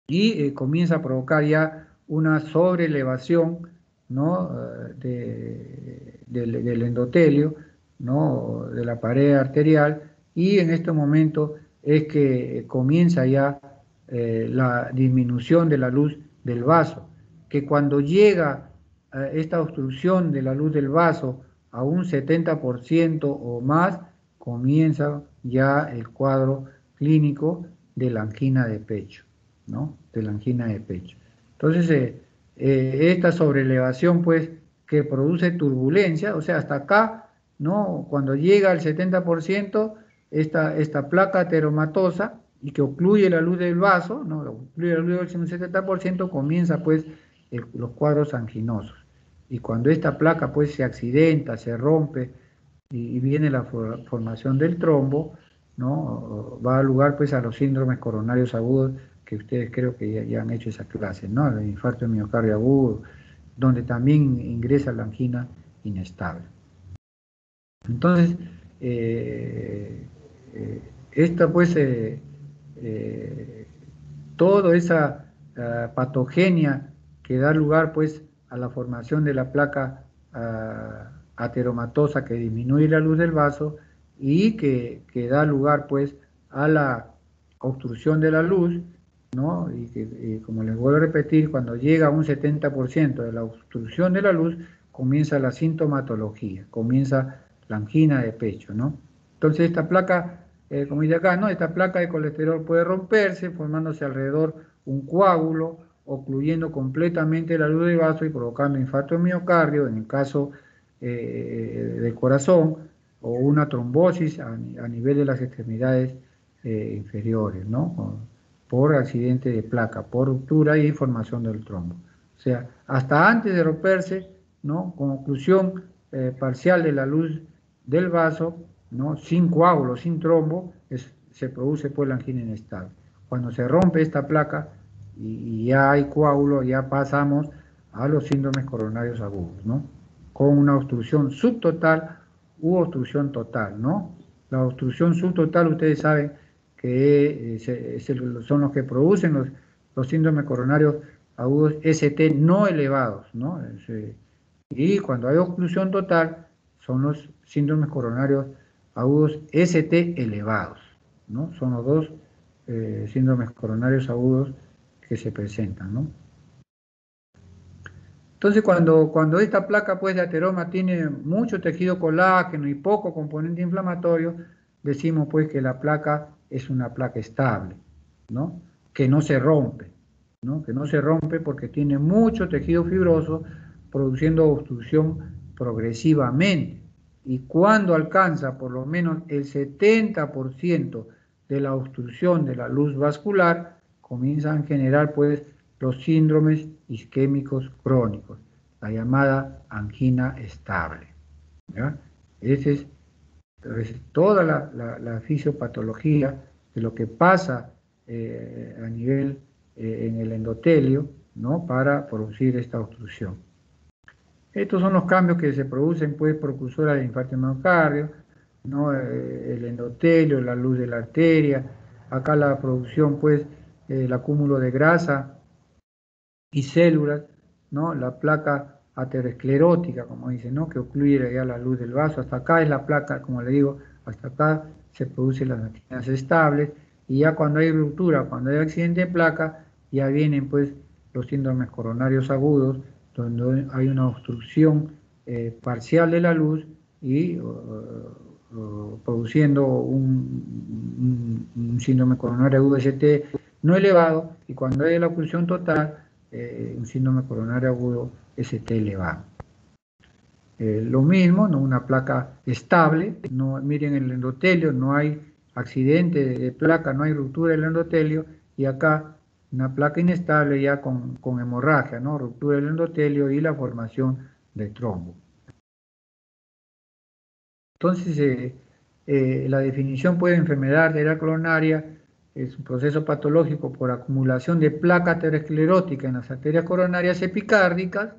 y comienza a provocar ya una sobrelevación, ¿no? del endotelio, ¿no? De la pared arterial, y en este momento es que comienza ya la disminución de la luz del vaso, que cuando llega esta obstrucción de la luz del vaso a un 70% o más, comienza ya el cuadro clínico de la angina de pecho, ¿no? De la angina de pecho. Entonces, esta sobrelevación, pues, que produce turbulencia, o sea, hasta acá, ¿no? Cuando llega al 70%, esta placa ateromatosa y que ocluye la luz del vaso, ¿no? Ocluye la luz del 70%, comienza, pues, los cuadros anginosos. Y cuando esta placa, pues, se accidenta, se rompe y viene la formación del trombo, ¿no? Va a dar lugar, pues, a los síndromes coronarios agudos, que ustedes creo que ya han hecho esa clase, ¿no? El infarto de miocardio agudo, donde también ingresa la angina inestable. Entonces, esta pues, toda esa patogenia que da lugar pues a la formación de la placa ateromatosa que disminuye la luz del vaso y que da lugar pues a la obstrucción de la luz, ¿no? Y que, como les vuelvo a repetir, cuando llega a un 70% de la obstrucción de la luz, comienza la sintomatología, comienza la angina de pecho, ¿no? Entonces esta placa, como dice acá, ¿no? Esta placa de colesterol puede romperse, formándose alrededor un coágulo, ocluyendo completamente la luz del vaso y provocando infarto de miocardio, en el caso del corazón, o una trombosis a nivel de las extremidades inferiores, ¿no? por accidente de placa, por ruptura y formación del trombo. O sea, hasta antes de romperse, ¿no? Con oclusión parcial de la luz del vaso, ¿no? Sin coágulo, sin trombo, se produce pues la angina inestable. Cuando se rompe esta placa y ya hay coágulo, ya pasamos a los síndromes coronarios agudos, ¿no? Con una obstrucción subtotal u obstrucción total, ¿no? La obstrucción subtotal, ustedes saben que son los que producen los síndromes coronarios agudos ST no elevados, ¿no? Y cuando hay oclusión total, son los síndromes coronarios agudos ST elevados, ¿no? Son los dos síndromes coronarios agudos que se presentan, ¿no? Entonces, cuando esta placa pues, de ateroma tiene mucho tejido colágeno y poco componente inflamatorio, decimos pues que la placa es una placa estable, ¿no? Que no se rompe, ¿no? Que no se rompe porque tiene mucho tejido fibroso produciendo obstrucción progresivamente. Y cuando alcanza por lo menos el 70% de la obstrucción de la luz vascular, comienzan a generar pues los síndromes isquémicos crónicos, la llamada angina estable, ¿ya? Esa es toda la fisiopatología de lo que pasa a nivel en el endotelio, ¿no? Para producir esta obstrucción. Estos son los cambios que se producen, pues, precursora de infarto de miocardio, ¿no? El endotelio, la luz de la arteria, acá la producción, pues, el acúmulo de grasa y células, ¿no? La placa aterosclerótica, como dicen, ¿no? Que ocluye ya la luz del vaso. Hasta acá es la placa, como le digo, hasta acá se producen las anginas estables, y ya cuando hay ruptura, cuando hay accidente de placa, ya vienen pues los síndromes coronarios agudos, donde hay una obstrucción parcial de la luz y produciendo un síndrome coronario agudo ST no elevado, y cuando hay la oclusión total, un síndrome coronario agudo ST elevado. Lo mismo, ¿no? Una placa estable, no, miren el endotelio, no hay accidente de placa, no hay ruptura del endotelio, y acá una placa inestable ya con hemorragia, ¿no? Ruptura del endotelio y la formación de trombo. Entonces, la definición pues, de enfermedad arterial coronaria es un proceso patológico por acumulación de placa aterosclerótica en las arterias coronarias epicárdicas,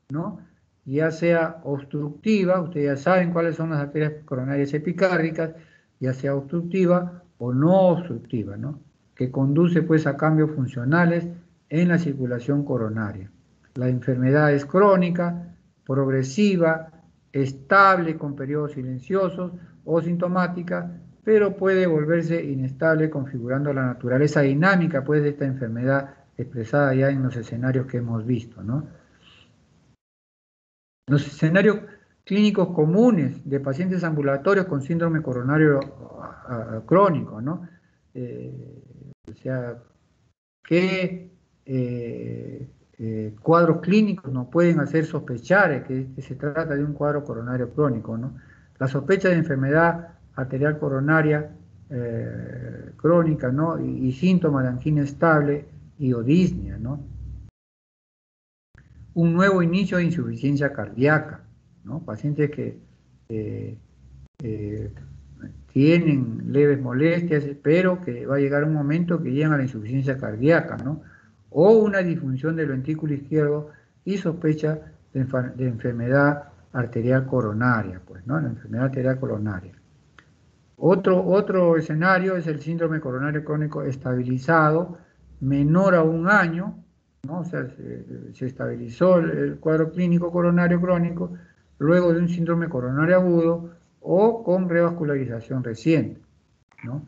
¿no? Ya sea obstructiva, ustedes ya saben cuáles son las arterias coronarias epicárdicas, ya sea obstructiva o no obstructiva, ¿no? Que conduce pues a cambios funcionales en la circulación coronaria. La enfermedad es crónica, progresiva, estable con periodos silenciosos o sintomática, pero puede volverse inestable configurando la naturaleza dinámica pues, de esta enfermedad expresada ya en los escenarios que hemos visto, ¿no? Los escenarios clínicos comunes de pacientes ambulatorios con síndrome coronario crónico, ¿no? O sea, ¿qué cuadros clínicos nos pueden hacer sospechar que se trata de un cuadro coronario crónico, ¿no? La sospecha de enfermedad arterial coronaria crónica, ¿no? Y síntomas de angina estable y o disnea, ¿no? Un nuevo inicio de insuficiencia cardíaca, ¿no? Pacientes que tienen leves molestias, pero que va a llegar un momento que llegan a la insuficiencia cardíaca, ¿no? O una disfunción del ventrículo izquierdo y sospecha de enfermedad arterial coronaria, pues, ¿no? La enfermedad arterial coronaria. Otro escenario es el síndrome coronario crónico estabilizado, menor a un año, ¿no? O sea, se estabilizó el cuadro clínico coronario crónico luego de un síndrome coronario agudo o con revascularización reciente, ¿no?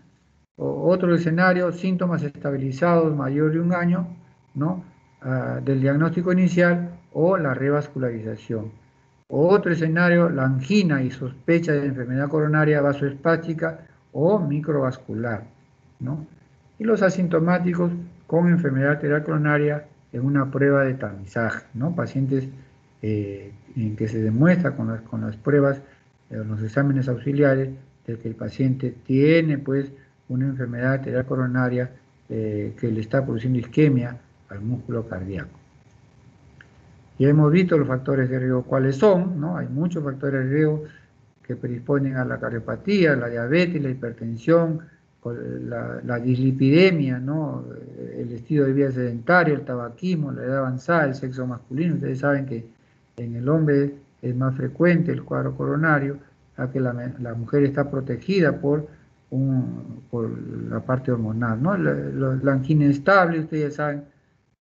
Otro escenario, síntomas estabilizados mayor de un año, ¿no? Del diagnóstico inicial o la revascularización. Otro escenario, la angina y sospecha de enfermedad coronaria vasoespástica o microvascular, ¿no? Y los asintomáticos con enfermedad arterial coronaria en una prueba de tamizaje, ¿no? Pacientes en que se demuestra con las pruebas, los exámenes auxiliares, de que el paciente tiene, pues, una enfermedad arterial coronaria que le está produciendo isquemia al músculo cardíaco. Ya hemos visto los factores de riesgo cuáles son, ¿no? Hay muchos factores de riesgo que predisponen a la cardiopatía, la diabetes, la hipertensión, la dislipidemia, ¿no? El estilo de vida sedentario, el tabaquismo, la edad avanzada, el sexo masculino. Ustedes saben que en el hombre es más frecuente el cuadro coronario, ya que la mujer está protegida por la parte hormonal, ¿no? La angina estable, ustedes saben,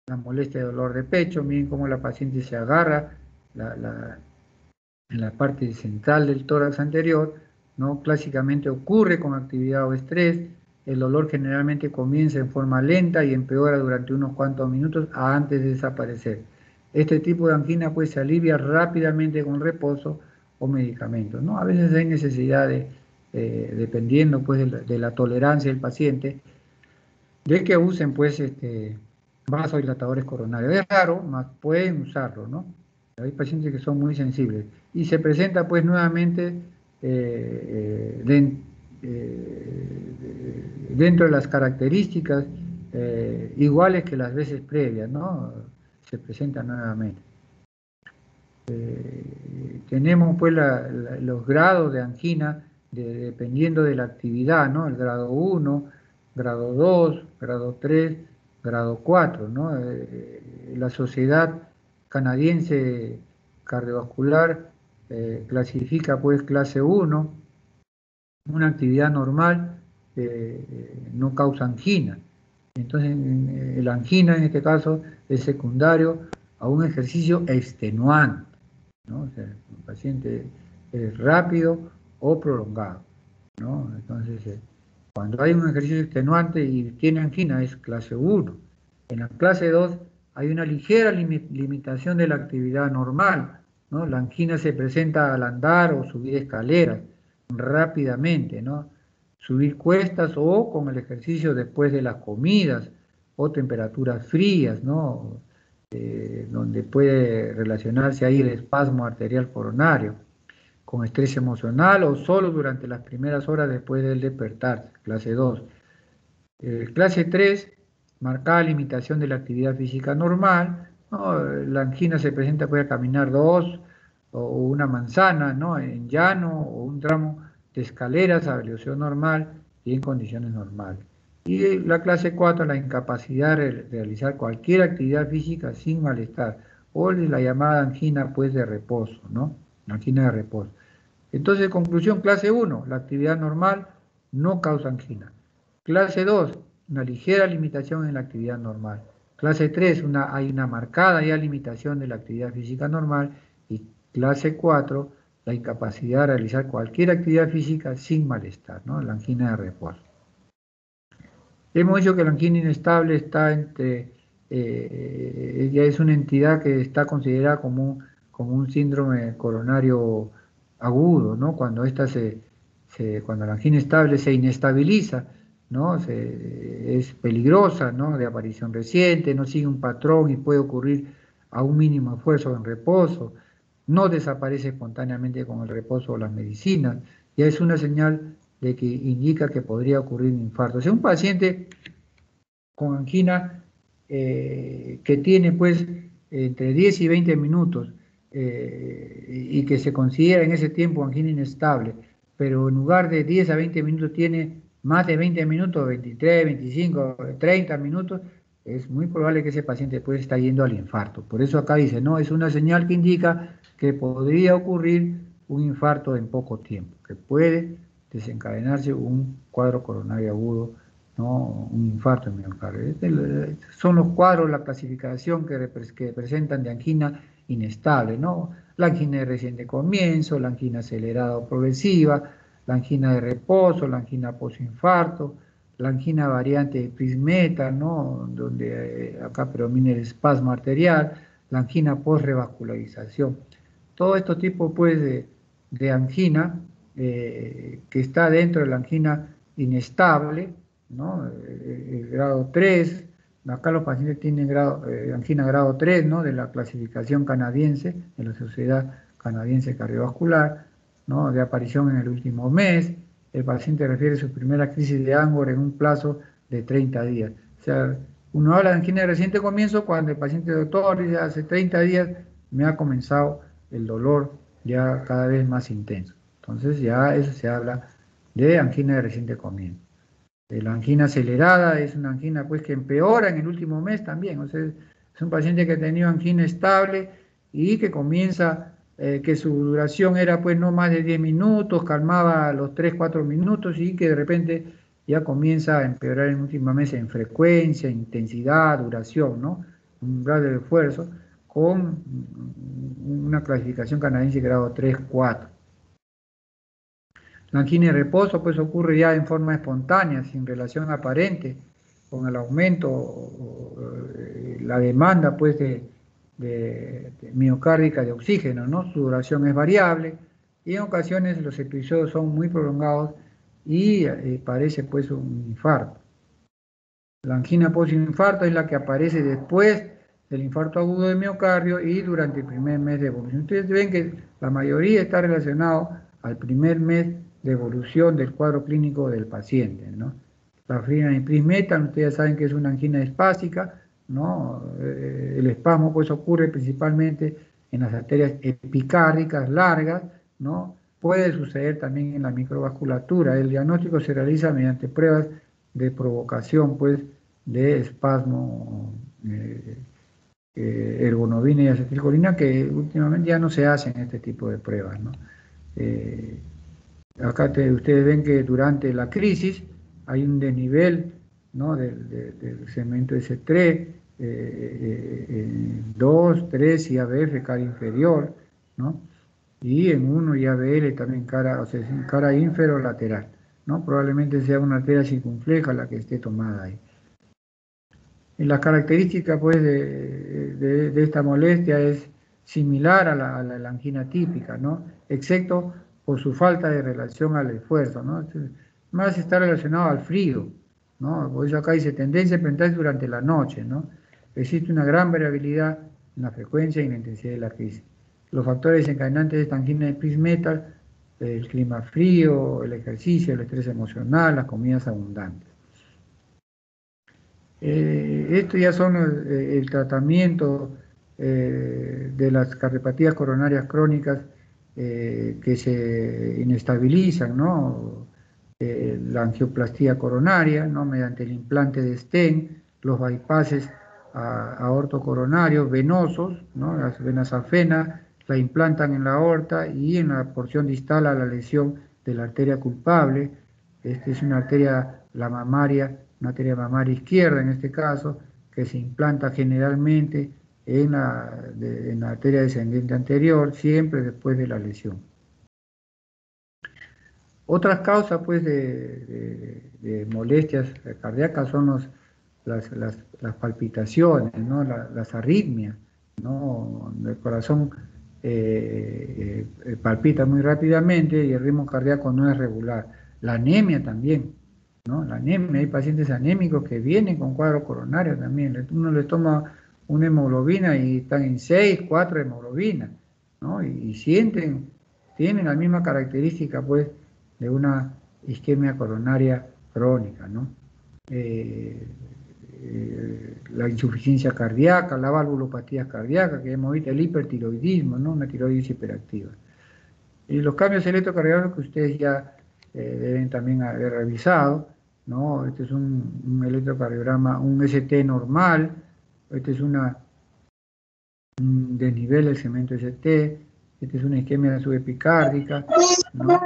la molestia de dolor de pecho, miren cómo la paciente se agarra en la parte central del tórax anterior, ¿no? Clásicamente ocurre con actividad o estrés, el dolor generalmente comienza en forma lenta y empeora durante unos cuantos minutos antes de desaparecer. Este tipo de angina pues se alivia rápidamente con reposo o medicamentos, ¿no? A veces hay necesidad dependiendo pues de la tolerancia del paciente, de que usen pues vasodilatadores coronarios. Es raro, más pueden usarlo, ¿no? Hay pacientes que son muy sensibles. Y se presenta pues nuevamente dentro de las características iguales que las veces previas, ¿no? Se presenta nuevamente. Tenemos pues los grados de angina dependiendo de la actividad, ¿no? El grado 1, grado 2, grado 3, grado 4, ¿no? La Sociedad Canadiense Cardiovascular clasifica pues clase 1, una actividad normal no causa angina. Entonces, la angina en este caso es secundario a un ejercicio extenuante, ¿no? O sea, el paciente es rápido o prolongado, ¿no? Entonces, cuando hay un ejercicio extenuante y tiene angina es clase 1. En la clase 2 hay una ligera limitación de la actividad normal, ¿no? La angina se presenta al andar o subir escaleras rápidamente, ¿no? Subir cuestas o con el ejercicio después de las comidas o temperaturas frías, ¿no? Donde puede relacionarse ahí el espasmo arterial coronario, con estrés emocional o solo durante las primeras horas después del despertar, clase 2. Clase 3, marcada limitación de la actividad física normal, ¿no? La angina se presenta, puede caminar 2 o una manzana, ¿no? En llano o un tramo de escaleras a velocidad normal y en condiciones normales. Y la clase 4, la incapacidad de realizar cualquier actividad física sin malestar, o la llamada angina pues de reposo, ¿no? Angina de reposo. Entonces, conclusión, clase 1, la actividad normal no causa angina. Clase 2, una ligera limitación en la actividad normal. Clase 3, hay una marcada ya limitación de la actividad física normal. Y clase 4, la incapacidad de realizar cualquier actividad física sin malestar, ¿no? La angina de reposo. Hemos dicho que la angina inestable está ya es una entidad que está considerada como un síndrome coronario agudo, ¿no? Cuando cuando la angina estable se inestabiliza, ¿no? Es peligrosa, ¿no? De aparición reciente, no sigue un patrón y puede ocurrir a un mínimo esfuerzo en reposo, no desaparece espontáneamente con el reposo o las medicinas, ya es una señal de que indica que podría ocurrir un infarto. O sea, un paciente con angina que tiene pues entre 10 y 20 minutos y que se considera en ese tiempo angina inestable, pero en lugar de 10 a 20 minutos tiene más de 20 minutos, 23, 25, 30 minutos, es muy probable que ese paciente puede estar yendo al infarto. Por eso acá dice, no, es una señal que indica que podría ocurrir un infarto en poco tiempo, que puede desencadenarse un cuadro coronario agudo, ¿no? Un infarto en miocardio. Son los cuadros, la clasificación que presentan de angina inestable, ¿no? La angina de reciente comienzo, la angina acelerada o progresiva, la angina de reposo, la angina posinfarto, la angina variante Prismeta, ¿no? Donde acá predomina el espasmo arterial, la angina post-revascularización. Todo estos tipos pues, de angina que está dentro de la angina inestable, ¿no? El grado 3, acá los pacientes tienen angina grado 3, ¿no? De la clasificación canadiense, de la Sociedad Canadiense Cardiovascular, ¿no? De aparición en el último mes. El paciente refiere su primera crisis de Angor en un plazo de 30 días. O sea, uno habla de angina de reciente comienzo cuando el paciente doctor dice hace 30 días me ha comenzado el dolor ya cada vez más intenso. Entonces ya eso se habla de angina de reciente comienzo. La angina acelerada es una angina pues que empeora en el último mes también. O sea, es un paciente que ha tenido angina estable y que comienza, que su duración era pues no más de 10 minutos, calmaba a los 3, 4 minutos y que de repente ya comienza a empeorar en el último mes en frecuencia, intensidad, duración, ¿no? Un grado de esfuerzo con una clasificación canadiense grado 3, 4. La angina de reposo pues ocurre ya en forma espontánea, sin relación aparente con el aumento, la demanda pues de miocárdica de oxígeno, ¿no? Su duración es variable y en ocasiones los episodios son muy prolongados y parece pues un infarto. La angina postinfarto es la que aparece después del infarto agudo de miocardio y durante el primer mes de evolución. Ustedes ven que la mayoría está relacionado al primer mes de evolución del cuadro clínico del paciente, ¿no? La angina de Prinzmetal, ustedes saben que es una angina espástica, ¿no? El espasmo pues ocurre principalmente en las arterias epicárdicas largas, ¿no? Puede suceder también en la microvasculatura. El diagnóstico se realiza mediante pruebas de provocación, pues, de espasmo ergonovina y acetilcolina, que últimamente ya no se hacen este tipo de pruebas, ¿no? Acá ustedes ven que durante la crisis hay un desnivel, ¿no? del segmento S3, 2, 3 y ABF cara inferior, ¿no? Y en 1 y ABL también cara, o sea, cara inferolateral, ¿no? Probablemente sea una arteria circunfleja la que esté tomada ahí. Y la característica pues de esta molestia es similar a la angina típica, ¿no? Excepto por su falta de relación al esfuerzo, ¿no? Más está relacionado al frío, ¿no? Por eso acá dice tendencia a presentarse durante la noche, ¿no? Existe una gran variabilidad en la frecuencia y en la intensidad de la crisis. Los factores desencadenantes de esta angina de Prinzmetal, el clima frío, el ejercicio, el estrés emocional, las comidas abundantes. Esto ya son el tratamiento de las cardiopatías coronarias crónicas que se inestabilizan, ¿no? La angioplastía coronaria, ¿no? Mediante el implante de stent, los bypasses aortocoronarios venosos, ¿no? Las venas afenas la implantan en la aorta y en la porción distal a la lesión de la arteria culpable. Esta es una arteria, la mamaria, una arteria mamaria izquierda en este caso, que se implanta generalmente en la arteria descendente anterior, siempre después de la lesión. Otras causas pues, de molestias cardíacas son las palpitaciones, ¿no? Las arritmias, ¿no? El corazón palpita muy rápidamente y el ritmo cardíaco no es regular. La anemia también, ¿no? La anemia, hay pacientes anémicos que vienen con cuadro coronario también. Uno les toma una hemoglobina y están en 6, 4 hemoglobinas, ¿no? Y tienen la misma característica, pues, de una isquemia coronaria crónica, ¿no? La insuficiencia cardíaca, la valvulopatía cardíaca, que hemos visto, el hipertiroidismo, ¿no? Una tiroides hiperactiva. Y los cambios electrocardiográficos que ustedes ya deben también haber revisado, ¿no? Este es un electrocardiograma, un ST normal, este es un desnivel del segmento ST, este es una isquemia subepicárdica, ¿no?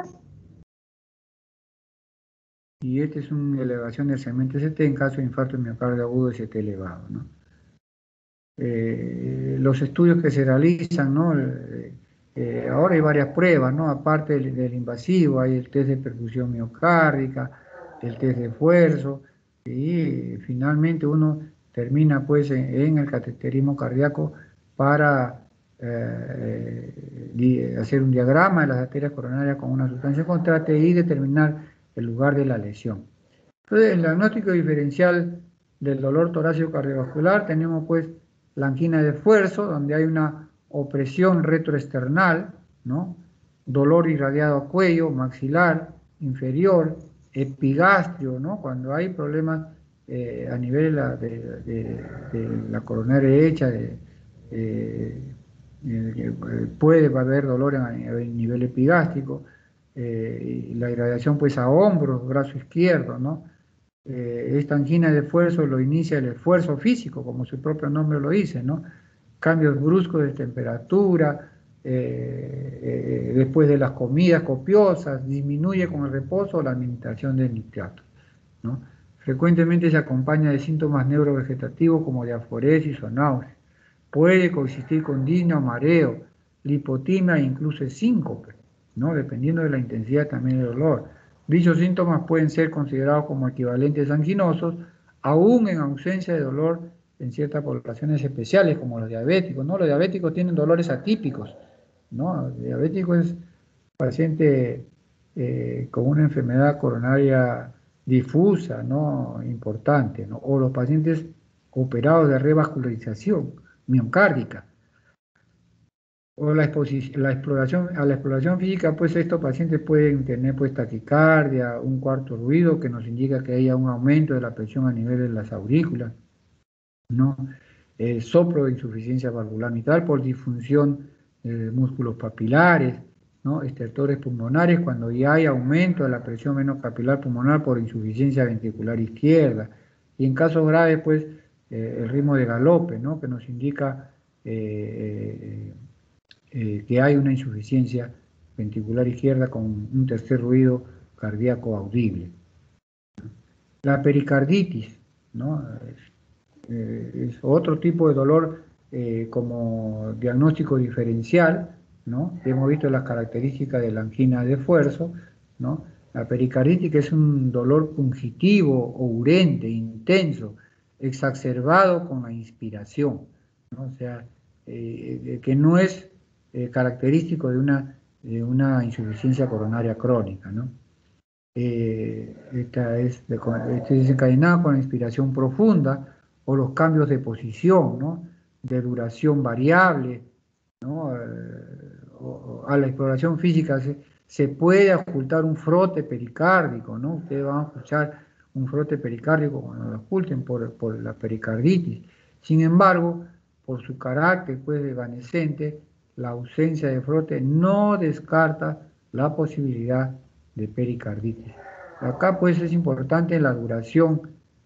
Y esta es una elevación del segmento ST en caso de infarto de miocardio agudo ST elevado, ¿no? Los estudios que se realizan, ¿no? Ahora hay varias pruebas, ¿no? Aparte del invasivo, hay el test de perfusión miocárdica, el test de esfuerzo, y finalmente uno termina pues en el cateterismo cardíaco para hacer un diagrama de las arterias coronarias con una sustancia de contraste y determinar el lugar de la lesión. Entonces, el diagnóstico diferencial del dolor torácico cardiovascular tenemos pues la angina de esfuerzo, donde hay una opresión retroesternal, ¿no? Dolor irradiado a cuello, maxilar, inferior, epigastrio, ¿no? Cuando hay problemas a nivel de la coronaria derecha, puede haber dolor a nivel epigástrico, y la irradiación pues a hombros, brazo izquierdo, ¿no? Esta angina de esfuerzo lo inicia el esfuerzo físico, como su propio nombre lo dice, ¿no? Cambios bruscos de temperatura, después de las comidas copiosas, disminuye con el reposo la administración de nitratos, ¿no? Frecuentemente se acompaña de síntomas neurovegetativos como diaforesis o náuseas. Puede coexistir con disnea o mareo, lipotimia e incluso síncope, ¿no? Dependiendo de la intensidad también del dolor. Dichos síntomas pueden ser considerados como equivalentes anginosos, aún en ausencia de dolor en ciertas poblaciones especiales, como los diabéticos, ¿no? Los diabéticos tienen dolores atípicos, ¿no? El diabético es paciente con una enfermedad coronaria difusa, ¿no? Importante, ¿no? O los pacientes operados de revascularización miocárdica. O a la exploración física, pues estos pacientes pueden tener pues taquicardia, un cuarto ruido que nos indica que haya un aumento de la presión a nivel de las aurículas, ¿no? Soplo de insuficiencia valvular mitral por disfunción de músculos papilares, ¿no? Estertores pulmonares cuando ya hay aumento de la presión capilar pulmonar por insuficiencia ventricular izquierda. Y en casos graves, pues, el ritmo de galope, ¿no? Que nos indica que hay una insuficiencia ventricular izquierda con un tercer ruido cardíaco audible. La pericarditis, ¿no? Es otro tipo de dolor como diagnóstico diferencial, ¿no? Hemos visto las características de la angina de esfuerzo, ¿no? La pericarditis que es un dolor pungitivo o urente, intenso, exacerbado con la inspiración, ¿no? O sea, que no es característico de una insuficiencia coronaria crónica, ¿no? Esta es desencadenada con la inspiración profunda o los cambios de posición, ¿no? De duración variable, ¿no? A la exploración física se puede ocultar un frote pericárdico, ¿no? Ustedes van a escuchar un frote pericárdico cuando lo oculten por la pericarditis. Sin embargo, por su carácter pues evanescente, la ausencia de frote no descarta la posibilidad de pericarditis. Acá pues es importante la duración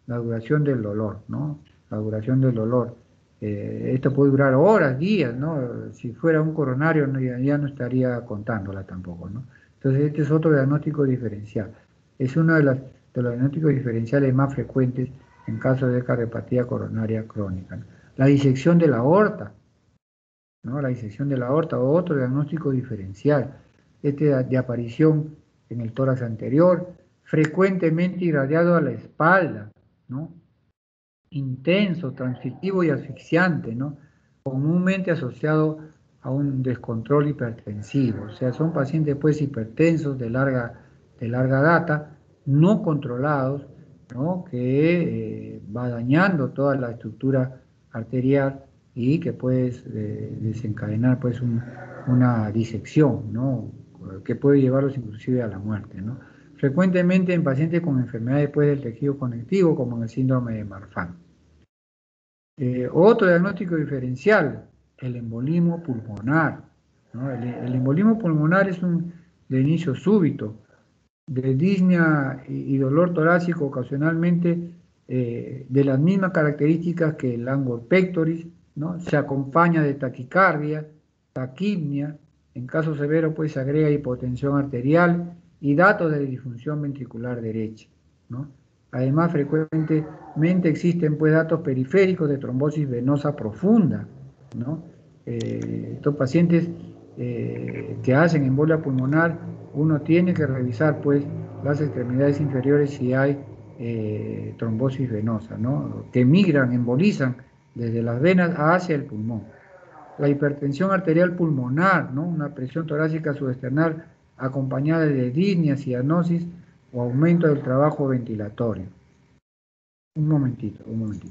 del dolor, ¿no? La duración del dolor. Esto puede durar horas, días, ¿no? Si fuera un coronario ya no estaría contándola tampoco, ¿no? Entonces este es otro diagnóstico diferencial. Es uno de los diagnósticos diferenciales más frecuentes en caso de cardiopatía coronaria crónica, ¿no? La disección de la aorta, ¿no? La disección de la aorta, otro diagnóstico diferencial, de aparición en el tórax anterior, frecuentemente irradiado a la espalda, ¿no? Intenso, transitivo y asfixiante, ¿no? Comúnmente asociado a un descontrol hipertensivo. O sea, son pacientes pues hipertensos de larga data, no controlados, ¿no? Que va dañando toda la estructura arterial y que puede desencadenar pues una disección, ¿no? Que puede llevarlos inclusive a la muerte, ¿no? Frecuentemente en pacientes con enfermedades después del tejido conectivo, como en el síndrome de Marfan. Otro diagnóstico diferencial, el embolismo pulmonar, ¿no? El embolismo pulmonar es de inicio súbito, de disnea y dolor torácico ocasionalmente de las mismas características que el langor pectoris, ¿no? Se acompaña de taquicardia, taquipnia, en caso severo pues se agrega hipotensión arterial y datos de disfunción ventricular derecha, ¿no? Además, frecuentemente existen pues datos periféricos de trombosis venosa profunda, ¿no? Estos pacientes que hacen embolia pulmonar, uno tiene que revisar pues las extremidades inferiores si hay trombosis venosa, ¿no? Que migran, embolizan desde las venas hacia el pulmón. La hipertensión arterial pulmonar, ¿no? Una presión torácica subesternal acompañada de disnea, cianosis o aumento del trabajo ventilatorio. Un momentito, un momentito.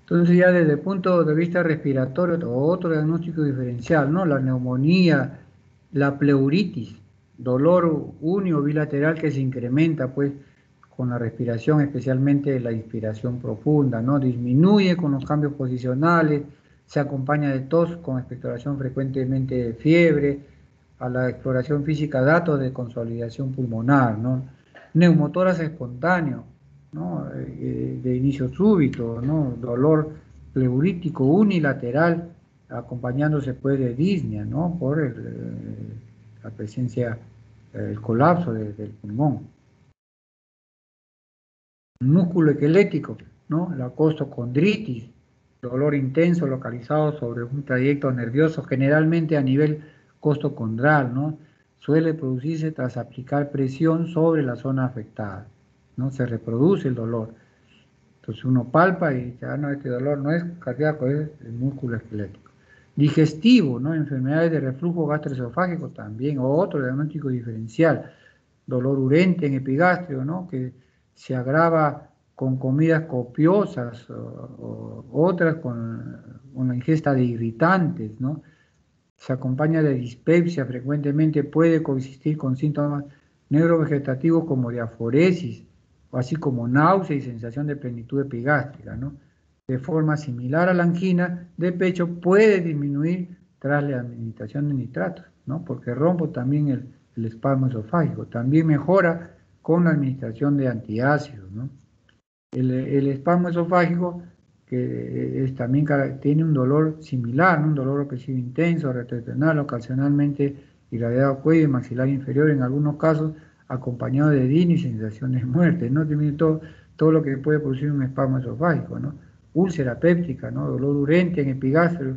Entonces ya desde el punto de vista respiratorio, otro diagnóstico diferencial, ¿no? La neumonía, la pleuritis, dolor único bilateral que se incrementa pues con la respiración, especialmente la inspiración profunda, ¿no? Disminuye con los cambios posicionales, se acompaña de tos con expectoración frecuentemente de fiebre, a la exploración física datos de consolidación pulmonar, ¿no? Neumotórax espontáneo, ¿no? De inicio súbito, ¿no? Dolor pleurítico unilateral, acompañándose pues de disnea, ¿no? Por la presencia, el colapso del pulmón. Músculo esquelético, ¿no? La costocondritis, dolor intenso localizado sobre un trayecto nervioso, generalmente a nivel costocondral, ¿no? Suele producirse tras aplicar presión sobre la zona afectada, ¿no? Se reproduce el dolor. Entonces uno palpa y dice, ah, no, este dolor no es cardíaco, es el músculo esquelético. Digestivo, ¿no? Enfermedades de reflujo gastroesofágico también, o otro diagnóstico diferencial. Dolor urente en epigastrio, ¿no? Que se agrava con comidas copiosas o otras con la ingesta de irritantes, ¿no? Se acompaña de dispepsia, frecuentemente puede coexistir con síntomas neurovegetativos como diaforesis, así como náusea y sensación de plenitud epigástrica, ¿no? De forma similar a la angina de pecho, puede disminuir tras la administración de nitratos, ¿no? Porque rompo también el espasmo esofágico. También mejora con la administración de antiácidos, ¿no? El espasmo esofágico que también tiene un dolor similar, ¿no? Un dolor opresivo intenso, retroesternal, ocasionalmente irradiado a cuello y maxilar inferior, en algunos casos acompañado de disnea y sensaciones de muerte, ¿no? También todo lo que puede producir un espasmo esofágico, ¿no? Úlcera péptica, ¿no? Dolor urente en epigastrio,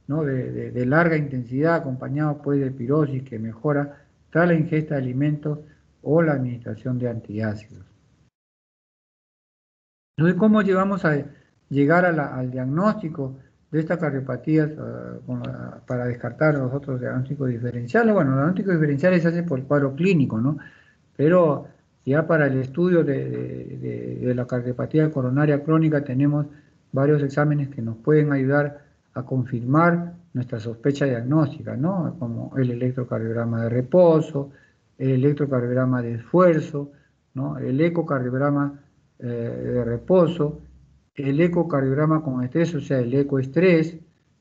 ¿no? De larga intensidad, acompañado pues de pirosis que mejora tras la ingesta de alimentos o la administración de antiácidos. Entonces, ¿cómo llegamos a llegar al diagnóstico de estas cardiopatías para descartar los otros diagnósticos diferenciales? Bueno, los diagnósticos diferenciales se hacen por el cuadro clínico, ¿no? Pero ya para el estudio de la cardiopatía coronaria crónica tenemos varios exámenes que nos pueden ayudar a confirmar nuestra sospecha diagnóstica, ¿no? Como el electrocardiograma de reposo, el electrocardiograma de esfuerzo, ¿no? El ecocardiograma de reposo, el ecocardiograma con estrés, o sea, el ecoestrés,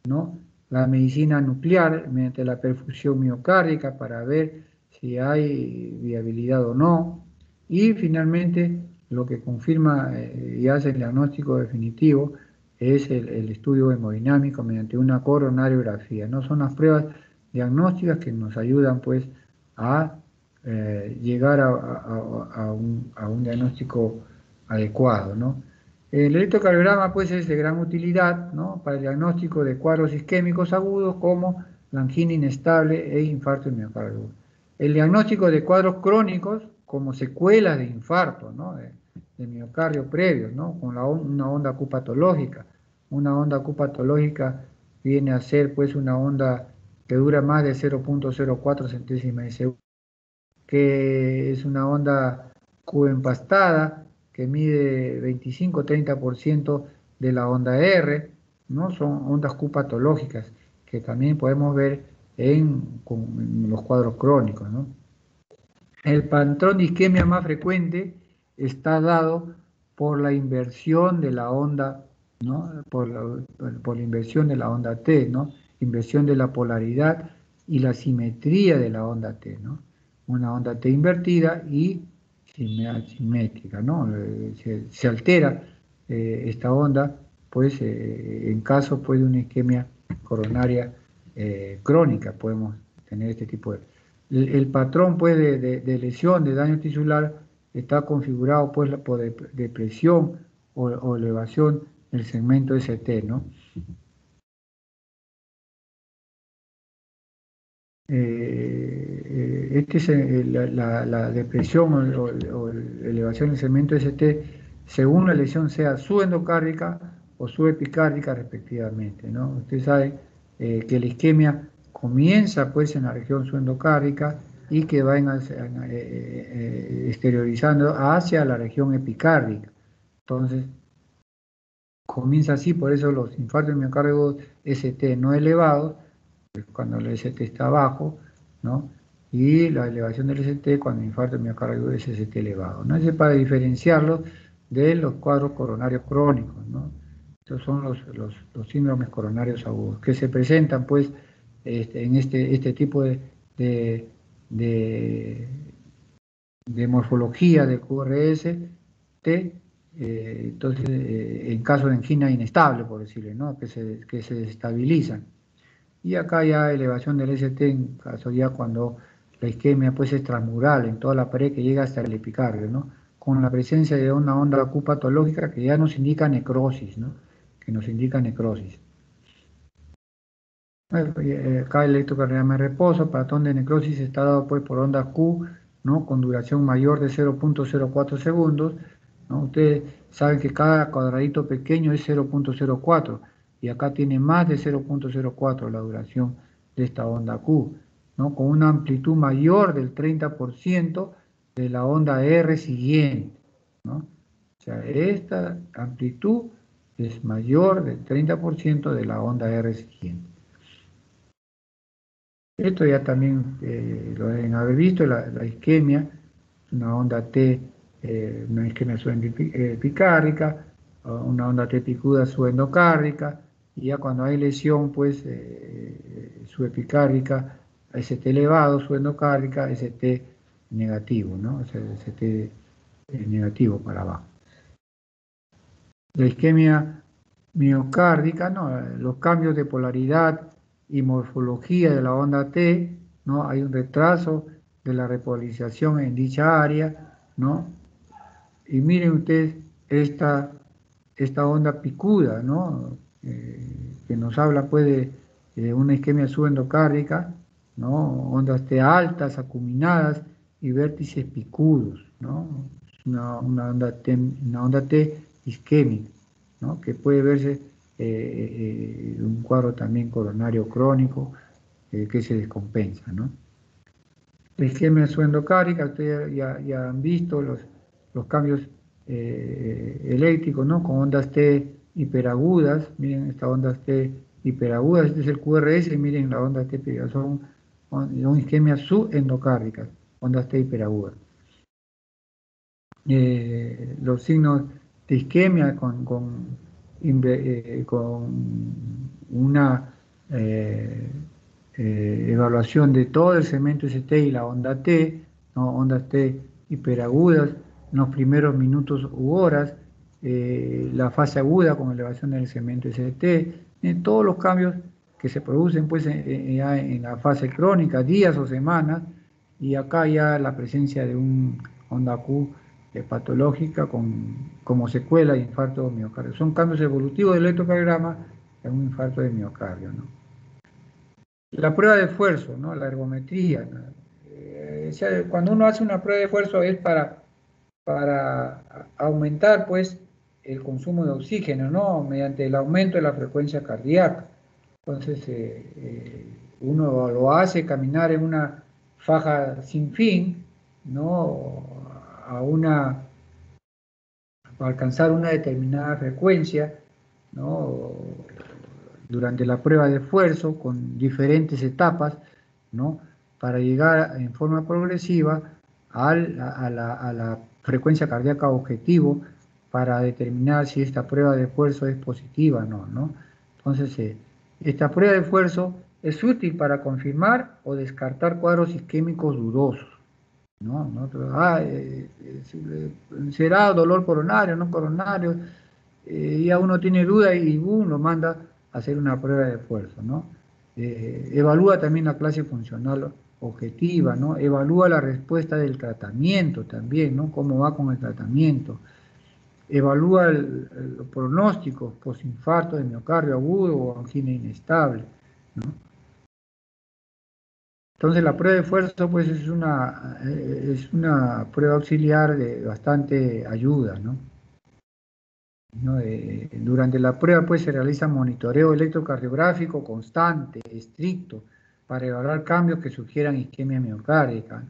¿no? La medicina nuclear mediante la perfusión miocárdica para ver si hay viabilidad o no. Y finalmente, lo que confirma y hace el diagnóstico definitivo es el estudio hemodinámico mediante una coronariografía, ¿no? Son las pruebas diagnósticas que nos ayudan pues a llegar a un diagnóstico adecuado, ¿no? El electrocardiograma pues es de gran utilidad, ¿no? Para el diagnóstico de cuadros isquémicos agudos como la angina inestable e infarto de miocardio. El diagnóstico de cuadros crónicos como secuelas de infarto, ¿no? De miocardio previos, ¿no? Con una onda Q patológica. Una onda Q patológica viene a ser pues una onda que dura más de 0.04 centésimas de segundo, que es una onda Q empastada, que mide 25-30% de la onda R, ¿no? Son ondas Q patológicas, que también podemos ver en los cuadros crónicos, ¿no? El patrón de isquemia más frecuente está dado por la inversión de la onda, ¿no? Por la inversión de la onda T, ¿no? Inversión de la polaridad y la simetría de la onda T, ¿no? Una onda T invertida y simétrica, ¿no? Se altera esta onda, pues, en caso pues, de una isquemia coronaria crónica, podemos tener este tipo de... El patrón pues, de lesión, de daño tisular, está configurado pues, por depresión o elevación del segmento ST, ¿no? La depresión o elevación del segmento ST, según la lesión sea subendocárdica o subepicárdica respectivamente, ¿no? Usted sabe que la isquemia comienza pues en la región subendocárdica y que va exteriorizando hacia la región epicárdica. Entonces, comienza así, por eso los infartos de miocardio ST no elevados, cuando el ST está bajo, ¿no? Y la elevación del ST cuando el infarto de miocardio es ST elevado, ¿no? Ese es para diferenciarlos de los cuadros coronarios crónicos, ¿no? Estos son los síndromes coronarios agudos, que se presentan, pues, en este tipo de, de, de morfología del QRS-T, entonces, en caso de angina inestable, por decirlo, ¿no? Que se desestabilizan. Y acá ya elevación del ST en caso ya cuando la isquemia pues es transmural en toda la pared que llega hasta el epicardio, ¿no? Con la presencia de una onda Q patológica que ya nos indica necrosis, ¿no? Que nos indica necrosis. Acá el electrocardiograma de reposo, patrón de necrosis está dado pues por onda Q, ¿no? Con duración mayor de 0.04 segundos, ¿no? Ustedes saben que cada cuadradito pequeño es 0.04 y acá tiene más de 0.04 la duración de esta onda Q, ¿no? Con una amplitud mayor del 30% de la onda R siguiente, ¿no? O sea, esta amplitud es mayor del 30% de la onda R siguiente. Esto ya también lo deben haber visto, la isquemia, una onda T, una isquemia subepicárdica, una onda T picuda subendocárdica, y ya cuando hay lesión, pues subepicárdica, ST elevado, subendocárdica, ST negativo, ¿no? O sea, ST negativo para abajo. La isquemia miocárdica, ¿no? Los cambios de polaridad y morfología de la onda T, ¿no? Hay un retraso de la repolarización en dicha área, ¿no? Y miren ustedes esta onda picuda, ¿no? Que nos habla pues de una isquemia subendocárdica, ¿no? Ondas T altas, acuminadas y vértices picudos, ¿no? Una onda T isquémica, ¿no? Que puede verse un cuadro también coronario crónico que se descompensa, ¿no? La isquemia subendocárdica, ustedes ya han visto los cambios eléctricos, ¿no? Con ondas T hiperagudas, miren estas ondas T hiperagudas, este es el QRS, miren la onda T hiperagudas, son isquemias subendocárdicas, ondas T hiperagudas. Los signos de isquemia con una evaluación de todo el segmento ST y la onda T, ¿no? Ondas T hiperagudas en los primeros minutos u horas, la fase aguda con elevación del segmento ST, todos los cambios que se producen pues ya en la fase crónica, días o semanas, y acá ya la presencia de un onda Q patológica como secuela de infarto de miocardio. Son cambios evolutivos del electrocardiograma en un infarto de miocardio, ¿no? La prueba de esfuerzo, ¿no? La ergometría, ¿no? O sea, cuando uno hace una prueba de esfuerzo es para aumentar pues el consumo de oxígeno, ¿no? Mediante el aumento de la frecuencia cardíaca. Entonces uno lo hace caminar en una faja sin fin, ¿no? Para alcanzar una determinada frecuencia, ¿no? Durante la prueba de esfuerzo con diferentes etapas, ¿no? Para llegar en forma progresiva a la frecuencia cardíaca objetivo para determinar si esta prueba de esfuerzo es positiva o no, ¿no? Entonces, esta prueba de esfuerzo es útil para confirmar o descartar cuadros isquémicos dudosos, ¿no? Será dolor coronario, no coronario, ya uno tiene duda y lo manda a hacer una prueba de esfuerzo, ¿no? Evalúa también la clase funcional objetiva, ¿no? Evalúa la respuesta del tratamiento también, ¿no? Cómo va con el tratamiento. Evalúa los pronósticos posinfarto de miocardio agudo o angina inestable, ¿no? Entonces la prueba de esfuerzo pues es una prueba auxiliar de bastante ayuda, ¿no? Durante la prueba pues se realiza monitoreo electrocardiográfico constante, estricto, para evaluar cambios que sugieran isquemia miocárdica.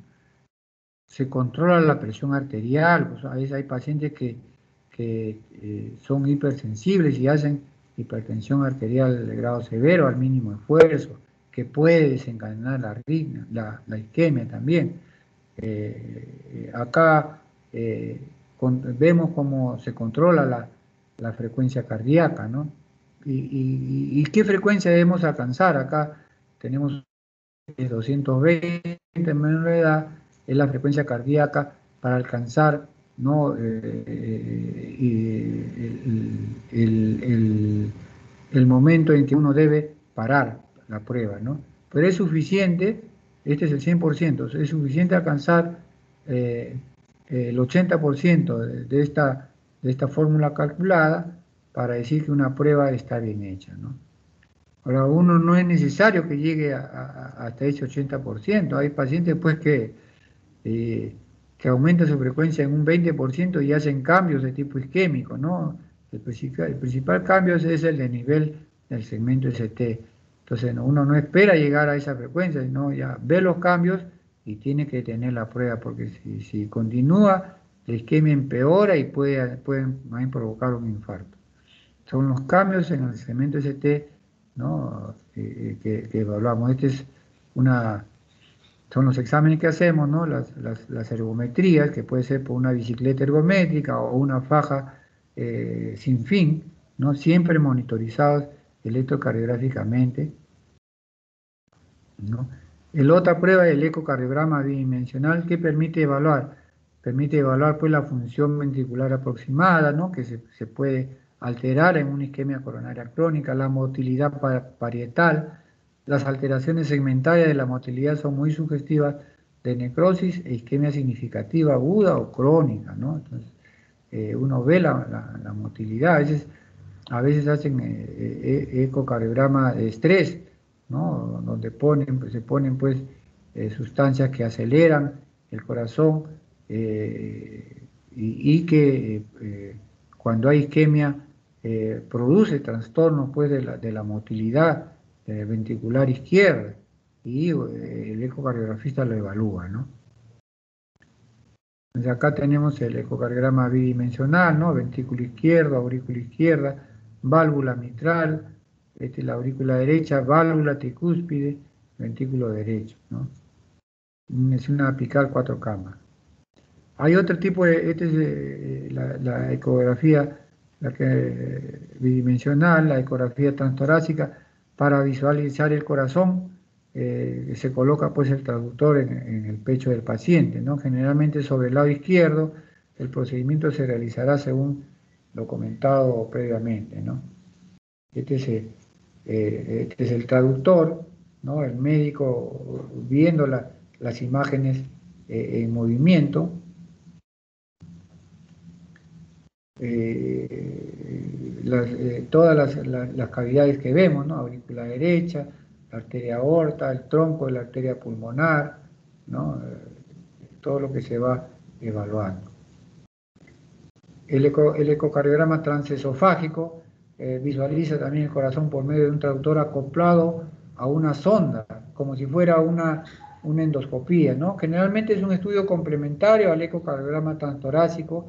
Se controla la presión arterial, pues a veces hay pacientes que que son hipersensibles y hacen hipertensión arterial de grado severo al mínimo esfuerzo, que puede desencadenar la arritmia, la isquemia también. Acá vemos cómo se controla la frecuencia cardíaca, ¿no? ¿Y qué frecuencia debemos alcanzar? Acá tenemos 220 en menor de edad, es la frecuencia cardíaca para alcanzar, ¿no? El momento en que uno debe parar la prueba, ¿no? Pero es suficiente, este es el 100%, es suficiente alcanzar el 80% de esta fórmula calculada para decir que una prueba está bien hecha, ¿no? Ahora, uno no es necesario que llegue hasta ese 80%. Hay pacientes pues que aumentan su frecuencia en un 20% y hacen cambios de tipo isquémico, ¿no? El principal cambio es el de nivel del segmento ST. Entonces, uno no espera llegar a esa frecuencia, sino ya ve los cambios y tiene que tener la prueba, porque si continúa, la isquemia empeora y pueden provocar un infarto. Son los cambios en el segmento ST, ¿no? que evaluamos. Son los exámenes que hacemos, ¿no? Las ergometrías, que puede ser por una bicicleta ergométrica o una faja sin fin, ¿no? Siempre monitorizados electrocardiográficamente, ¿no? La otra prueba es el ecocardiograma bidimensional, que permite evaluar pues la función ventricular aproximada, ¿no? Que se puede alterar en una isquemia coronaria crónica, la motilidad parietal. Las alteraciones segmentarias de la motilidad son muy sugestivas de necrosis e isquemia significativa aguda o crónica, ¿no? Entonces, uno ve la motilidad, a veces hacen ecocardiograma de estrés, ¿no? Donde se ponen pues sustancias que aceleran el corazón y que cuando hay isquemia produce trastornos pues de la motilidad ventricular izquierda, y el ecocardiografista lo evalúa, ¿no? Entonces acá tenemos el ecocardiograma bidimensional, ¿no? Ventrículo izquierdo, aurícula izquierda, válvula mitral, la aurícula derecha, válvula tricúspide, ventrículo derecho, ¿no? Es una apical 4 cámaras. Hay otro tipo esta es la ecografía bidimensional, la ecografía transtorácica, para visualizar el corazón. Se coloca pues el traductor en el pecho del paciente, ¿no? Generalmente sobre el lado izquierdo. El procedimiento se realizará según lo comentado previamente, ¿no? Este es el traductor, ¿no? El médico viendo las imágenes en movimiento. Todas las cavidades que vemos, ¿no? Aurícula derecha, la arteria aorta, el tronco de la arteria pulmonar, ¿no? Todo lo que se va evaluando. El ecocardiograma transesofágico visualiza también el corazón por medio de un traductor acoplado a una sonda, como si fuera una endoscopía, ¿no? Generalmente es un estudio complementario al ecocardiograma transtorácico,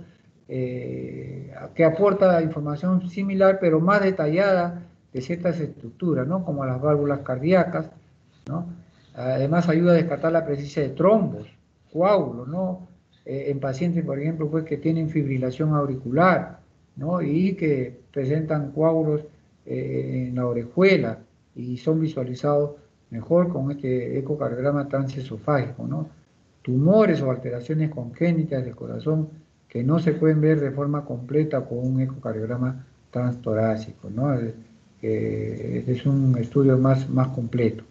que aporta información similar pero más detallada de ciertas estructuras, ¿no? Como las válvulas cardíacas, ¿no? Además ayuda a descartar la presencia de trombos, coágulos, ¿no? En pacientes, por ejemplo, pues, que tienen fibrilación auricular, ¿no? Y que presentan coágulos en la orejuela y son visualizados mejor con este ecocardiograma transesofágico, ¿no? Tumores o alteraciones congénitas del corazón que no se pueden ver de forma completa con un ecocardiograma transtorácico, ¿no? Este es un estudio más completo.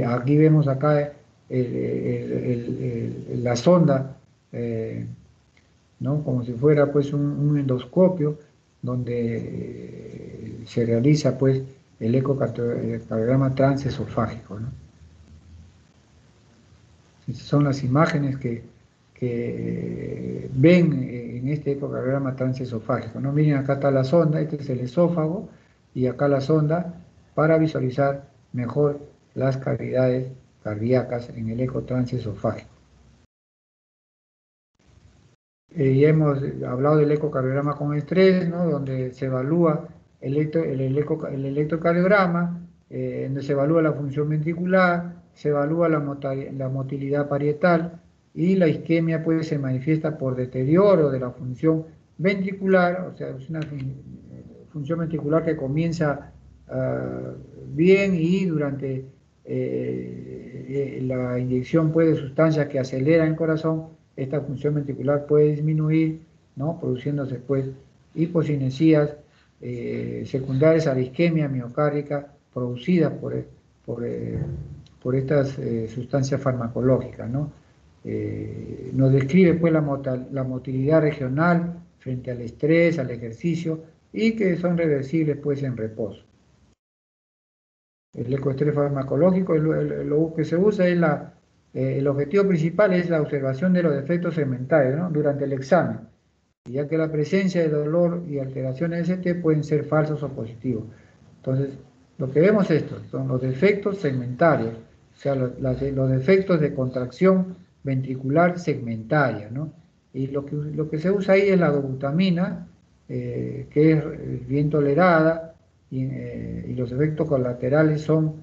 Aquí vemos acá la sonda, ¿no? Como si fuera pues un endoscopio donde se realiza pues el ecocardiograma transesofágico, ¿no? Son las imágenes que ven en este ecocardiograma transesofágico, ¿no? Miren, acá está la sonda, este es el esófago, y acá la sonda para visualizar mejor las cavidades cardíacas en el eco transesofágico. Ya hemos hablado del ecocardiograma con estrés, ¿no? Donde se evalúa el electrocardiograma, donde se evalúa la función ventricular, se evalúa la motilidad parietal y la isquemia pues se manifiesta por deterioro de la función ventricular, o sea, es una función ventricular que comienza bien y durante la inyección pues, de sustancias que aceleran el corazón, esta función ventricular puede disminuir, ¿no? Produciéndose pues hipocinesías secundarias a la isquemia miocárdica producidas por, eh, por estas sustancias farmacológicas, ¿no? Nos describe pues la motilidad regional frente al estrés, al ejercicio y que son reversibles pues en reposo. El ecoestrés farmacológico, lo que se usa es el objetivo principal es la observación de los defectos segmentarios, ¿no? Durante el examen, ya que la presencia de dolor y alteraciones de ST pueden ser falsos o positivos. Entonces, lo que vemos esto son los defectos segmentarios, o sea, los defectos de contracción ventricular segmentaria, ¿no? Y lo que se usa ahí es la dobutamina, que es bien tolerada, y los efectos colaterales son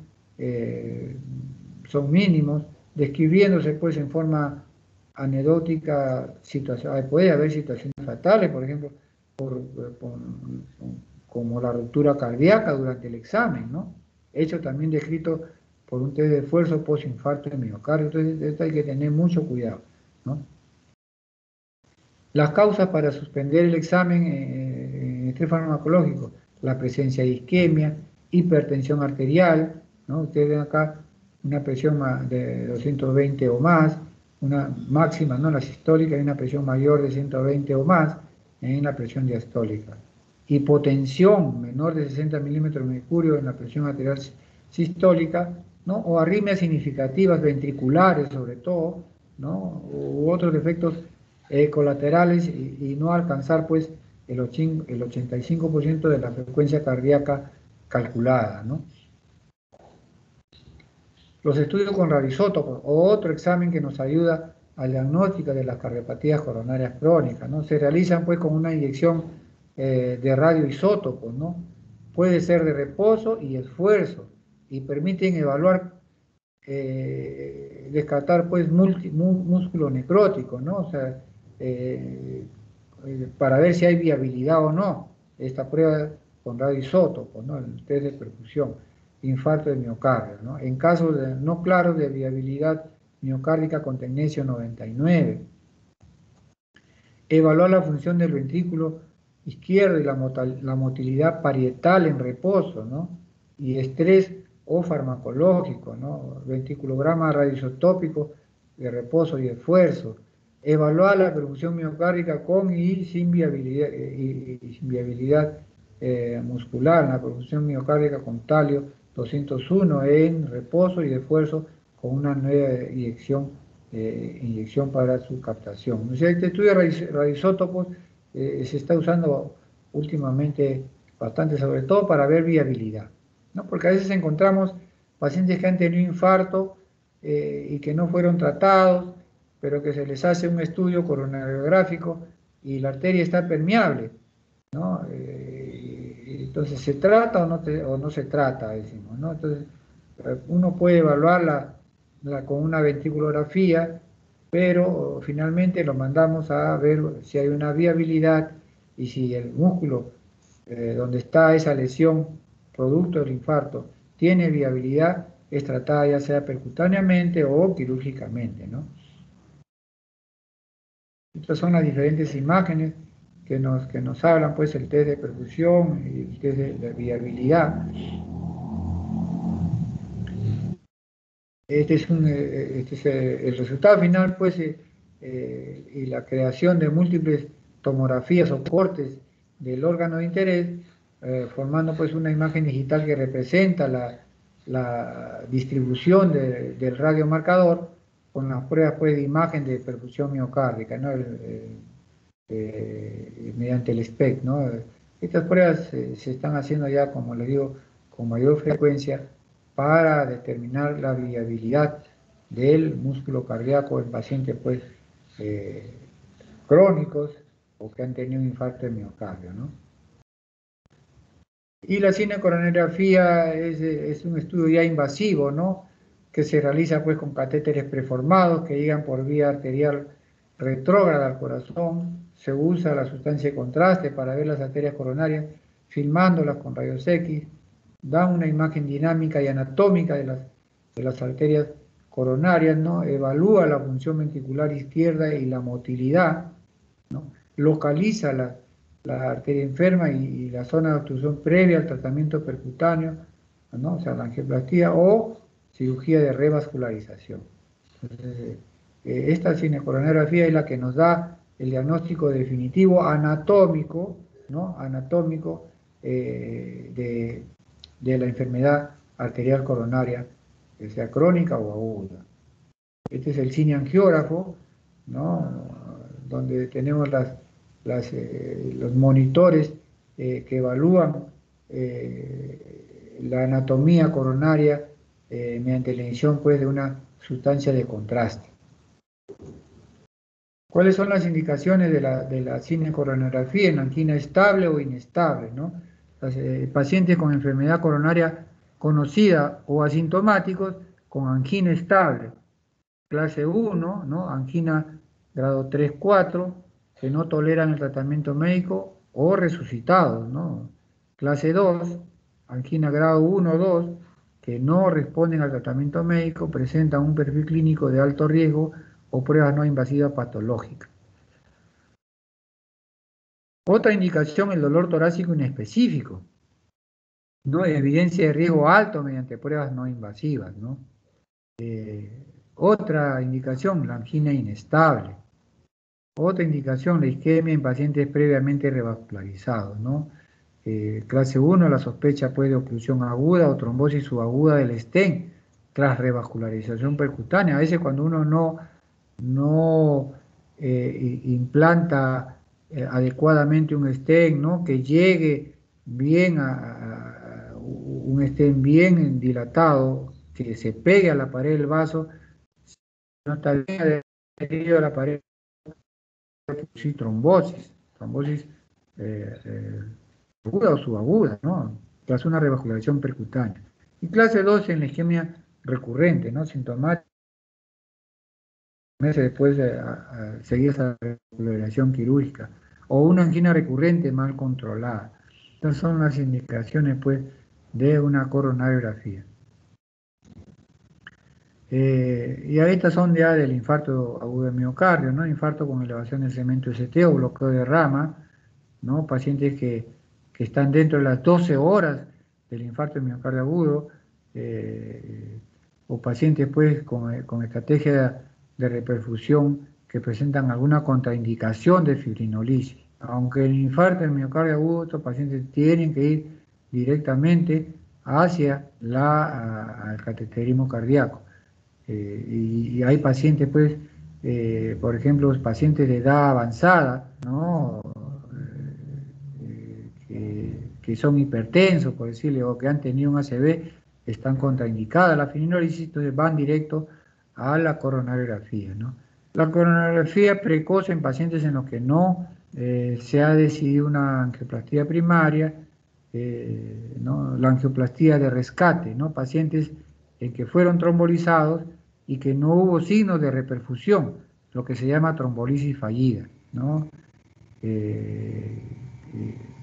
mínimos, describiéndose pues en forma anecdótica situaciones, puede haber situaciones fatales, por ejemplo, por, como la ruptura cardíaca durante el examen, ¿no? Hecho también descrito por un test de esfuerzo postinfarto de miocardio, entonces esto hay que tener mucho cuidado, ¿no? Las causas para suspender el examen en estrés farmacológico, la presencia de isquemia, hipertensión arterial, ¿no? Ustedes ven acá una presión de 220 o más, una máxima, no la sistólica, y una presión mayor de 120 o más en la presión diastólica. Hipotensión menor de 60 milímetros de mercurio en la presión arterial sistólica, ¿no? O arritmias significativas ventriculares sobre todo, ¿no? U otros defectos colaterales y no alcanzar pues el 85% de la frecuencia cardíaca calculada, ¿no? Los estudios con radioisótopos, otro examen que nos ayuda al diagnóstico de las cardiopatías coronarias crónicas, ¿no? Se realizan pues con una inyección de radioisótopos, ¿no? Puede ser de reposo y esfuerzo y permiten evaluar, descartar pues músculo necrótico, ¿no? O sea, para ver si hay viabilidad o no. Esta prueba con radioisótopos, ¿no? El test de perfusión, infarto de miocardio, ¿no? En casos no claros de viabilidad miocárdica con tecnecio 99. Evaluar la función del ventrículo izquierdo y la motilidad parietal en reposo, ¿no? Y estrés o farmacológico, ¿no? Ventriculograma radioisotópico de reposo y esfuerzo. Evaluar la perfusión miocárdica con y sin viabilidad, muscular, la perfusión miocárdica con talio 201 en reposo y esfuerzo con una nueva inyección para su captación. O sea, este estudio de radioisótopos se está usando últimamente bastante, sobre todo para ver viabilidad, ¿no? Porque a veces encontramos pacientes que han tenido infarto y que no fueron tratados, pero que se les hace un estudio coronariográfico y la arteria está permeable, ¿no? Entonces, ¿se trata o no se trata? Decimos, ¿no? Entonces, uno puede evaluarla con una ventriculografía, pero finalmente lo mandamos a ver si hay una viabilidad y si el músculo donde está esa lesión producto del infarto tiene viabilidad, es tratada ya sea percutáneamente o quirúrgicamente, ¿no? Estas son las diferentes imágenes que nos hablan, pues, el test de perfusión y el test de viabilidad. Este es el resultado final, pues, y la creación de múltiples tomografías o cortes del órgano de interés, formando pues una imagen digital que representa la distribución del radiomarcador con las pruebas pues, de imagen de perfusión miocárdica, ¿no? Mediante el SPECT, ¿no? Estas pruebas se están haciendo ya, como les digo, con mayor frecuencia para determinar la viabilidad del músculo cardíaco del paciente pues, crónicos o que han tenido un infarto de miocardio, ¿no? Y la cinecoronariografía es un estudio ya invasivo, ¿no? Que se realiza pues con catéteres preformados que llegan por vía arterial retrógrada al corazón. Se usa la sustancia de contraste para ver las arterias coronarias, filmándolas con rayos X. Dan una imagen dinámica y anatómica de las arterias coronarias, ¿no? Evalúa la función ventricular izquierda y la motilidad, ¿no? Localiza la arteria enferma y la zona de obstrucción previa al tratamiento percutáneo, ¿no? O sea, la angioplastía o cirugía de revascularización. Entonces, esta cinecoronariografía es la que nos da el diagnóstico definitivo anatómico, ¿no? Anatómico de la enfermedad arterial coronaria, que sea crónica o aguda. Este es el cineangiógrafo, ¿no? Donde tenemos los monitores que evalúan la anatomía coronaria mediante la emisión pues, de una sustancia de contraste. ¿Cuáles son las indicaciones de la cinecoronariografía en angina estable o inestable, ¿no? Pacientes con enfermedad coronaria conocida o asintomáticos con angina estable. Clase 1, ¿no? Angina grado 3-4, que no toleran el tratamiento médico o resucitados, ¿no? Clase 2, angina grado 1-2, que no responden al tratamiento médico, presentan un perfil clínico de alto riesgo o pruebas no invasivas patológicas. Otra indicación, el dolor torácico inespecífico, ¿no? Evidencia de riesgo alto mediante pruebas no invasivas, ¿no? Otra indicación, la angina inestable. Otra indicación, la isquemia en pacientes previamente revascularizados, ¿no? Clase 1, la sospecha puede de oclusión aguda o trombosis subaguda del stent tras revascularización percutánea. A veces cuando uno no implanta adecuadamente un stent, ¿no? Que llegue bien un stent bien dilatado, que se pegue a la pared del vaso, no está bien adherido a la pared, sí, trombosis aguda o subaguda, ¿no? Tras una revascularización percutánea. Y clase 2 en la isquemia recurrente, ¿no? Sintomática, meses después de seguir esa revascularización quirúrgica, o una angina recurrente mal controlada. Estas son las indicaciones, pues, de una coronariografía. Y estas son ya del infarto agudo de miocardio, ¿no? Infarto con elevación del segmento ST o bloqueo de rama, ¿no? Pacientes que están dentro de las 12 horas del infarto de miocardio agudo, o pacientes pues con estrategia de reperfusión que presentan alguna contraindicación de fibrinolisis. Aunque el infarto de miocardio agudo, estos pacientes tienen que ir directamente hacia el cateterismo cardíaco. Y hay pacientes, pues, por ejemplo, pacientes de edad avanzada, ¿no? Que son hipertensos, por decirle, o que han tenido un ACV, están contraindicadas la fibrinolisis, entonces van directo a la coronariografía, ¿no? La coronariografía precoz en pacientes en los que no se ha decidido una angioplastía primaria, ¿no? La angioplastía de rescate, ¿no? Pacientes que fueron trombolizados y que no hubo signos de reperfusión, lo que se llama trombolisis fallida, ¿no?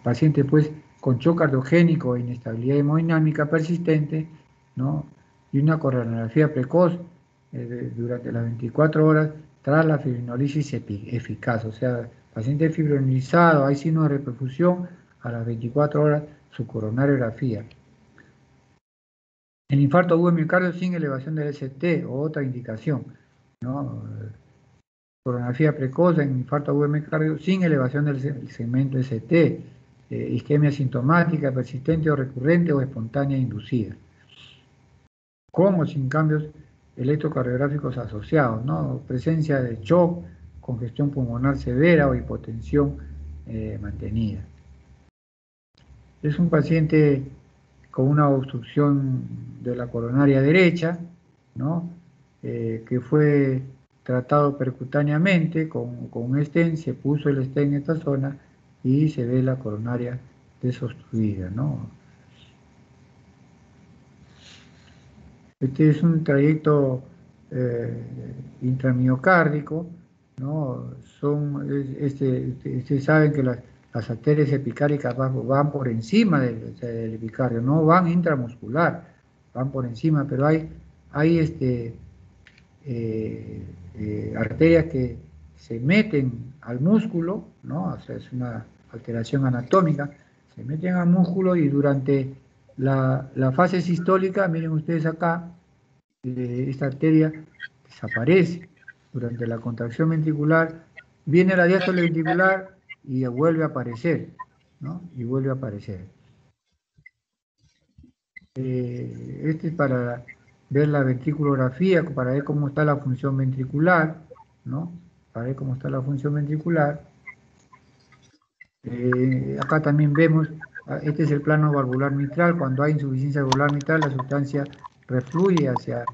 Pacientes pues con shock cardiogénico e inestabilidad hemodinámica persistente, ¿no? Y una coronariografía precoz durante las 24 horas tras la fibrinolisis eficaz, o sea, paciente fibrinolizado, hay signos de reperfusión, a las 24 horas su coronariografía. El infarto agudo de miocardio sin elevación del ST o otra indicación, ¿no? Coronariografía precoz en infarto agudo de miocardio sin elevación del segmento ST, isquemia sintomática, persistente o recurrente o espontánea inducida, con o sin cambios electrocardiográficos asociados, ¿no? Presencia de shock, congestión pulmonar severa o hipotensión mantenida. Es un paciente con una obstrucción de la coronaria derecha, ¿no? Que fue tratado percutáneamente con un stent, se puso el stent en esta zona y se ve la coronaria desobstruida, ¿no? Este es un trayecto intramiocárdico, ¿no? Ustedes saben que las arterias epicárdicas van por encima del epicardio, no van intramuscular, van por encima, pero hay arterias que se meten al músculo, ¿no? O sea, es una alteración anatómica, se meten al músculo y durante la fase sistólica, miren ustedes acá, esta arteria desaparece. Durante la contracción ventricular, viene la diástole ventricular y vuelve a aparecer, ¿no? Y vuelve a aparecer. Este es para ver la ventriculografía, para ver cómo está la función ventricular, ¿no? Para ver cómo está la función ventricular. Acá también vemos, este es el plano valvular mitral, cuando hay insuficiencia valvular mitral, la sustancia refluye hacia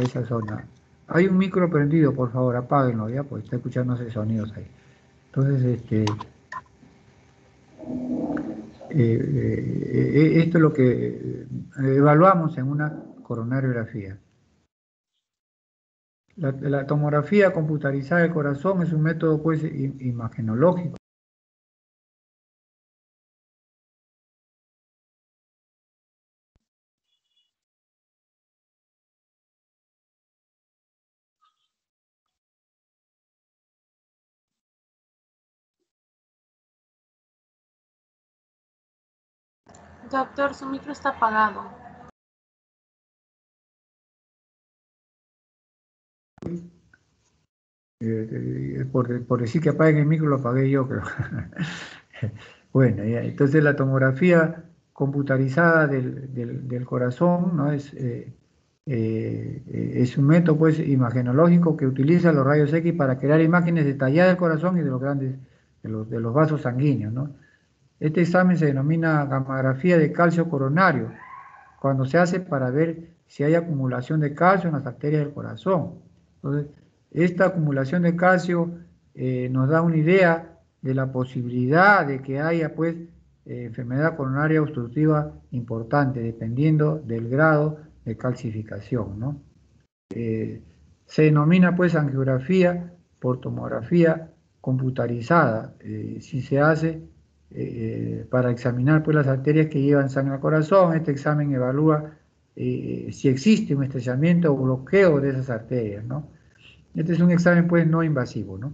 esa zona. Hay un micro prendido, por favor, apáguenlo, ¿ya? Porque está escuchándose sonidos ahí. Entonces, esto es lo que evaluamos en una coronariografía. La tomografía computarizada del corazón es un método pues imagenológico. Doctor, su micro está apagado. Por decir que apaguen el micro lo apagué yo, pero bueno, ya, entonces la tomografía computarizada del corazón, ¿no? Es un método pues imagenológico que utiliza los rayos X para crear imágenes detalladas del corazón y de los grandes, de los vasos sanguíneos, ¿no? Este examen se denomina gamografía de calcio coronario, cuando se hace para ver si hay acumulación de calcio en las arterias del corazón. Entonces, esta acumulación de calcio nos da una idea de la posibilidad de que haya pues enfermedad coronaria obstructiva importante, dependiendo del grado de calcificación, ¿no? Se denomina pues angiografía por tomografía computarizada, si se hace para examinar pues las arterias que llevan sangre al corazón. Este examen evalúa si existe un estrechamiento o bloqueo de esas arterias, ¿no? Este es un examen pues no invasivo, ¿no?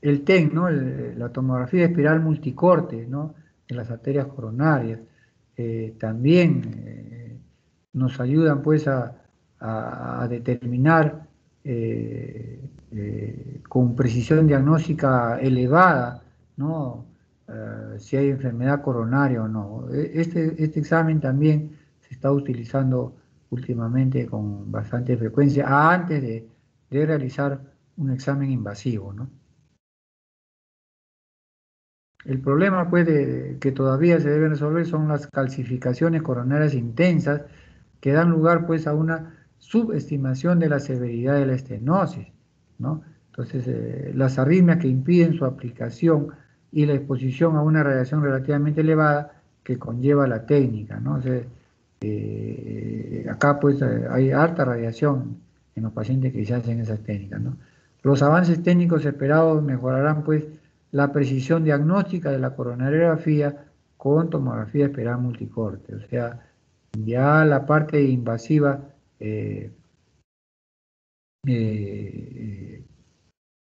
El TEN, ¿no? La tomografía espiral multicorte, ¿no? De las arterias coronarias, también nos ayudan pues a determinar con precisión diagnóstica elevada, ¿no? Si hay enfermedad coronaria o no. Este examen también se está utilizando últimamente con bastante frecuencia antes de realizar un examen invasivo, ¿no? El problema pues, que todavía se debe resolver son las calcificaciones coronarias intensas que dan lugar pues, a una subestimación de la severidad de la estenosis, ¿no? Entonces, las arritmias que impiden su aplicación y la exposición a una radiación relativamente elevada que conlleva la técnica, ¿no? O sea, acá pues hay harta radiación en los pacientes que se hacen esas técnicas, ¿no? Los avances técnicos esperados mejorarán pues la precisión diagnóstica de la coronariografía con tomografía espiral multicorte. O sea, ya la parte invasiva eh,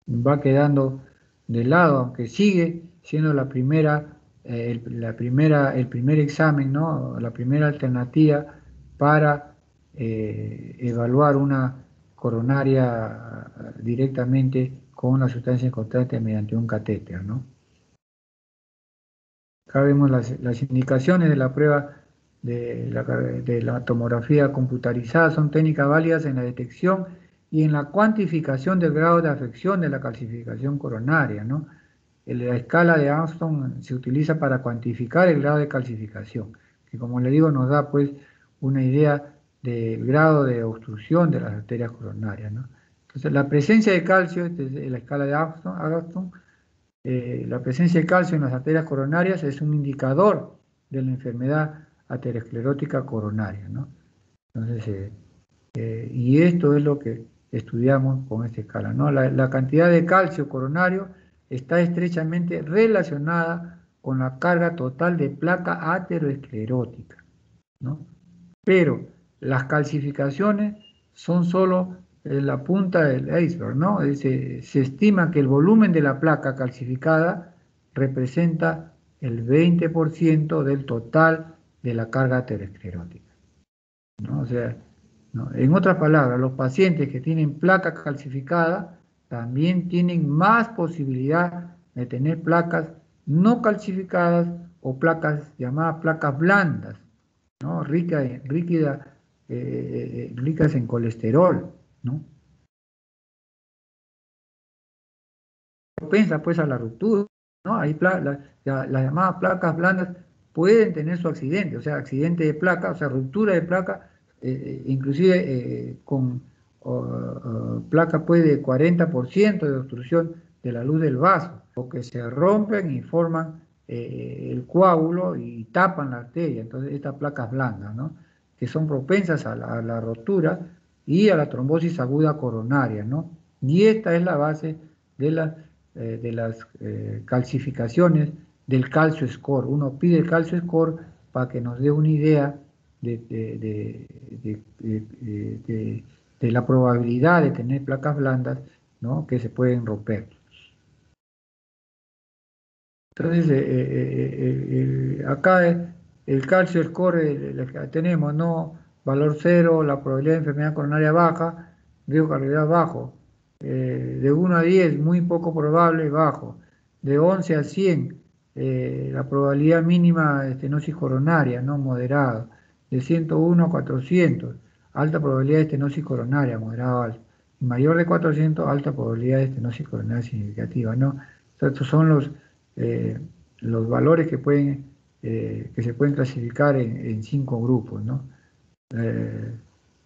va quedando de lado, aunque sigue siendo la primera, el primer examen, ¿no? La primera alternativa para evaluar una coronaria directamente con una sustancia constante mediante un catéter, ¿no? Acá vemos las indicaciones de la prueba de la tomografía computarizada. Son técnicas válidas en la detección y en la cuantificación del grado de afección de la calcificación coronaria, ¿no? La escala de Armstrong se utiliza para cuantificar el grado de calcificación, que como le digo nos da pues una idea del grado de obstrucción de las arterias coronarias, ¿no? Entonces, la presencia de calcio, esta es la escala de Agatston, la presencia de calcio en las arterias coronarias es un indicador de la enfermedad aterosclerótica coronaria, ¿no? Entonces, y esto es lo que estudiamos con esta escala, ¿no? La cantidad de calcio coronario está estrechamente relacionada con la carga total de placa aterosclerótica, ¿no? Pero las calcificaciones son solo la punta del iceberg, ¿no? Se estima que el volumen de la placa calcificada representa el 20% del total de la carga aterosclerótica, ¿no? O sea, ¿no? En otras palabras, los pacientes que tienen placa calcificada también tienen más posibilidad de tener placas no calcificadas o placas llamadas placas blandas, ¿no? Ricas en colesterol, ¿no? Propensa pues a la ruptura, ¿no? Las llamadas placas blandas pueden tener su accidente, o sea, accidente de placa, o sea, ruptura de placa, inclusive con placa pues de 40% de obstrucción de la luz del vaso, o que se rompen y forman el coágulo y tapan la arteria, entonces estas placas blandas, ¿no? Que son propensas a la rotura y a la trombosis aguda coronaria, ¿no? Y esta es la base de las calcificaciones del calcio score. Uno pide el calcio score para que nos dé una idea de la probabilidad de tener placas blandas, ¿no? Que se pueden romper. Entonces, acá el calcio score que tenemos, ¿no? Valor 0, la probabilidad de enfermedad coronaria baja, riesgo cardiovascular bajo. De 1 a 10, muy poco probable, bajo. De 11 a 100, la probabilidad mínima de estenosis coronaria, ¿no? Moderado. De 101 a 400, alta probabilidad de estenosis coronaria, moderado alto. Y mayor de 400, alta probabilidad de estenosis coronaria significativa, ¿no? Estos son los valores que se pueden clasificar en 5 grupos, ¿no?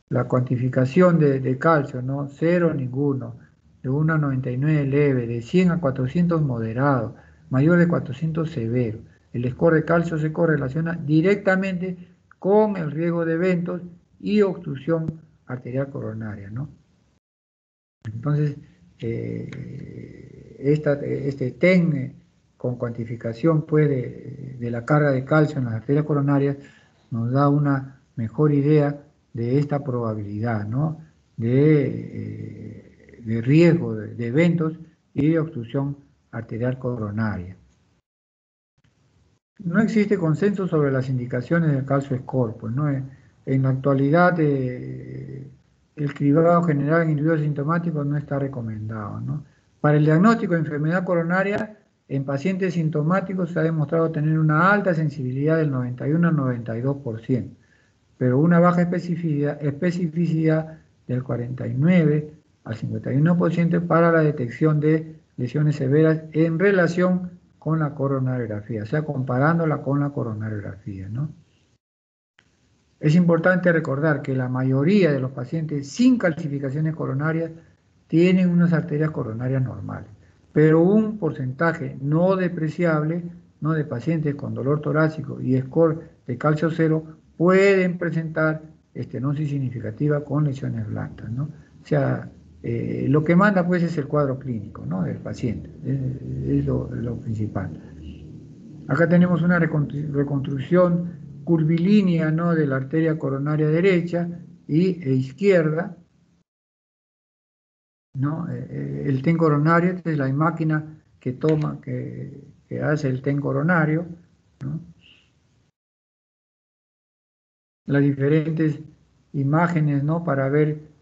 La cuantificación de calcio, ¿no? 0, ninguno. De 1 a 99, leve. De 100 a 400, moderado. Mayor de 400, severo. El score de calcio se correlaciona directamente con el riesgo de eventos y obstrucción arterial coronaria, ¿no? Entonces, este TEN con cuantificación pues, de la carga de calcio en las arterias coronarias nos da una mejor idea de esta probabilidad, ¿no? De riesgo de eventos y de obstrucción arterial coronaria. No existe consenso sobre las indicaciones del calcio score, pues, ¿no? En la actualidad el cribado general en individuos sintomáticos no está recomendado, ¿no? Para el diagnóstico de enfermedad coronaria, en pacientes sintomáticos se ha demostrado tener una alta sensibilidad del 91 al 92%, pero una baja especificidad del 49 al 51% para la detección de lesiones severas en relación con la coronariografía, o sea, comparándola con la coronariografía, ¿no? Es importante recordar que la mayoría de los pacientes sin calcificaciones coronarias tienen unas arterias coronarias normales, pero un porcentaje no despreciable, ¿no? De pacientes con dolor torácico y score de calcio 0 pueden presentar estenosis significativa con lesiones blancas, ¿no? O sea, lo que manda pues es el cuadro clínico, ¿no? Del paciente, es lo principal. Acá tenemos una reconstrucción curvilínea, ¿no? De la arteria coronaria derecha e izquierda, ¿no? El TEN coronario, esta es la máquina que toma, que hace el TEN coronario, ¿no? Las diferentes imágenes, ¿no? Para ver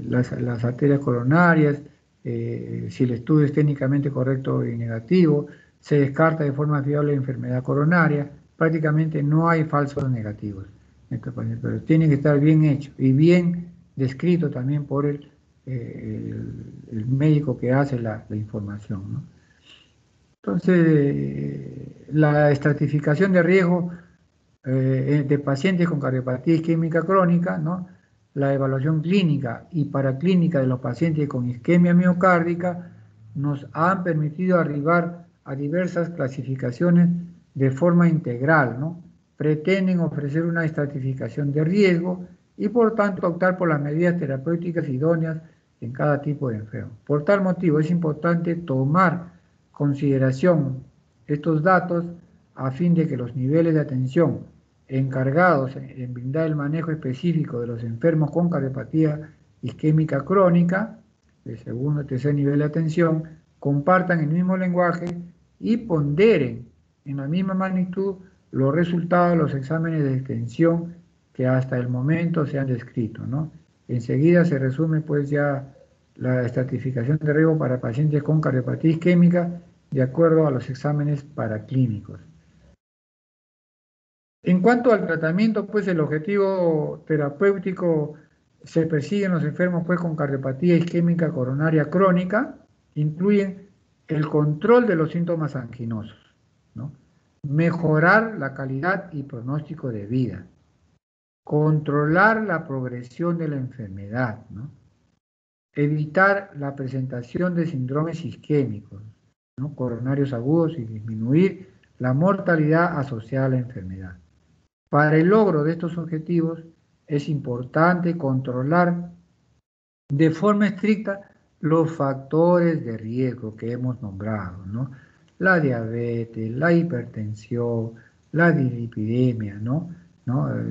las arterias coronarias, si el estudio es técnicamente correcto y negativo, se descarta de forma fiable la enfermedad coronaria, prácticamente no hay falsos negativos, pero tiene que estar bien hecho y bien descrito también por el médico que hace la información, ¿no? Entonces, la estratificación de riesgo de pacientes con cardiopatía isquémica crónica, ¿no? La evaluación clínica y paraclínica de los pacientes con isquemia miocárdica nos han permitido arribar a diversas clasificaciones de forma integral, ¿no? Pretenden ofrecer una estratificación de riesgo y por tanto optar por las medidas terapéuticas idóneas en cada tipo de enfermo. Por tal motivo es importante tomar consideración estos datos a fin de que los niveles de atención encargados en brindar el manejo específico de los enfermos con cardiopatía isquémica crónica, de segundo o tercer nivel de atención, compartan el mismo lenguaje y ponderen en la misma magnitud los resultados de los exámenes de extensión que hasta el momento se han descrito, ¿no? Enseguida se resume pues ya la estratificación de riesgo para pacientes con cardiopatía isquémica de acuerdo a los exámenes paraclínicos. En cuanto al tratamiento, pues el objetivo terapéutico se persigue en los enfermos pues, con cardiopatía isquémica coronaria crónica, incluyen el control de los síntomas anginosos, ¿no? Mejorar la calidad y pronóstico de vida, controlar la progresión de la enfermedad, ¿no? Evitar la presentación de síndromes isquémicos, ¿no? Coronarios agudos y disminuir la mortalidad asociada a la enfermedad. Para el logro de estos objetivos es importante controlar de forma estricta los factores de riesgo que hemos nombrado, ¿no? La diabetes, la hipertensión, la dislipidemia, ¿no?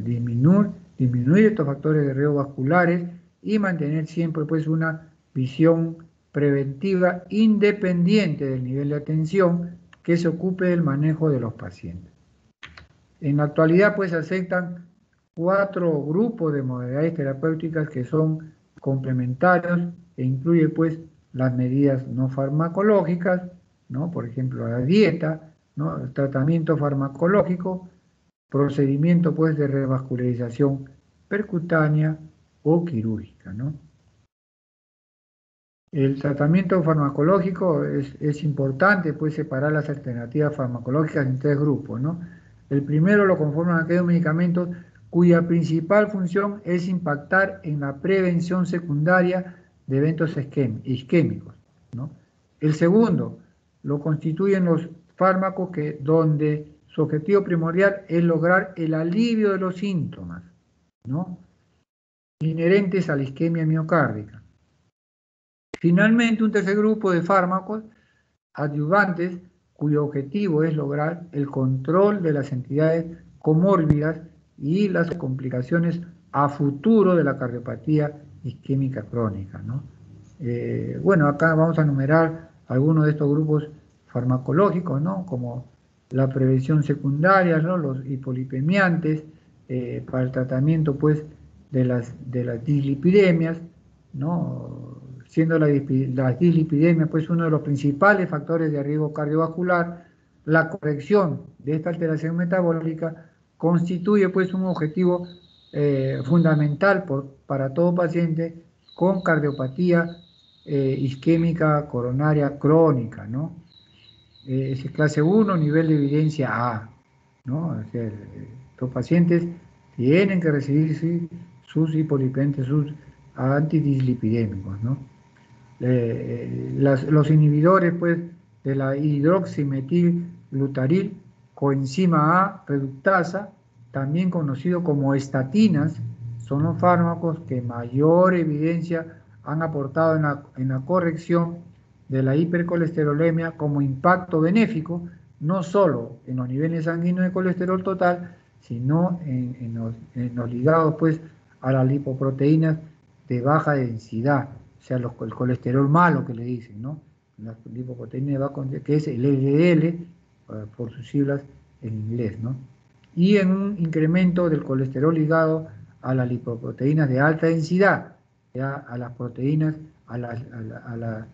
Disminuir estos factores de riesgo vasculares y mantener siempre pues una visión preventiva independiente del nivel de atención que se ocupe del manejo de los pacientes. En la actualidad pues se aceptan 4 grupos de modalidades terapéuticas que son complementarios e incluye pues las medidas no farmacológicas, ¿no? Por ejemplo la dieta, ¿no? El tratamiento farmacológico, procedimiento pues de revascularización percutánea o quirúrgica, ¿no? El tratamiento farmacológico es importante pues separar las alternativas farmacológicas en 3 grupos, ¿no? El primero lo conforman aquellos medicamentos cuya principal función es impactar en la prevención secundaria de eventos isquémicos, ¿no? El segundo lo constituyen los fármacos donde su objetivo primordial es lograr el alivio de los síntomas, ¿no? Inherentes a la isquemia miocárdica. Finalmente, un tercer grupo de fármacos adyuvantes cuyo objetivo es lograr el control de las entidades comórbidas y las complicaciones a futuro de la cardiopatía isquémica crónica, ¿no? Bueno, acá vamos a enumerar algunos de estos grupos farmacológicos, ¿no? Como la prevención secundaria, ¿no? Los hipolipemiantes, para el tratamiento, pues, de las dislipidemias, ¿no? Siendo la dislipidemia pues uno de los principales factores de riesgo cardiovascular, la corrección de esta alteración metabólica constituye pues un objetivo fundamental para todo paciente con cardiopatía isquémica coronaria crónica, ¿no? Es clase 1, nivel de evidencia A, ¿no? O sea, los pacientes tienen que recibir sus hipolipemiantes, sus antidislipidémicos, ¿no? Los inhibidores pues, de la hidroximetilglutaril, coenzima A reductasa, también conocido como estatinas, son los fármacos que mayor evidencia han aportado en la corrección de la hipercolesterolemia como impacto benéfico, no solo en los niveles sanguíneos de colesterol total, sino en los ligados pues, a las lipoproteínas de baja densidad, o sea, el colesterol malo que le dicen, ¿no? La lipoproteína que es el LDL, por sus siglas en inglés, ¿no? Y en un incremento del colesterol ligado a las lipoproteínas de alta densidad, ya a las proteínas, al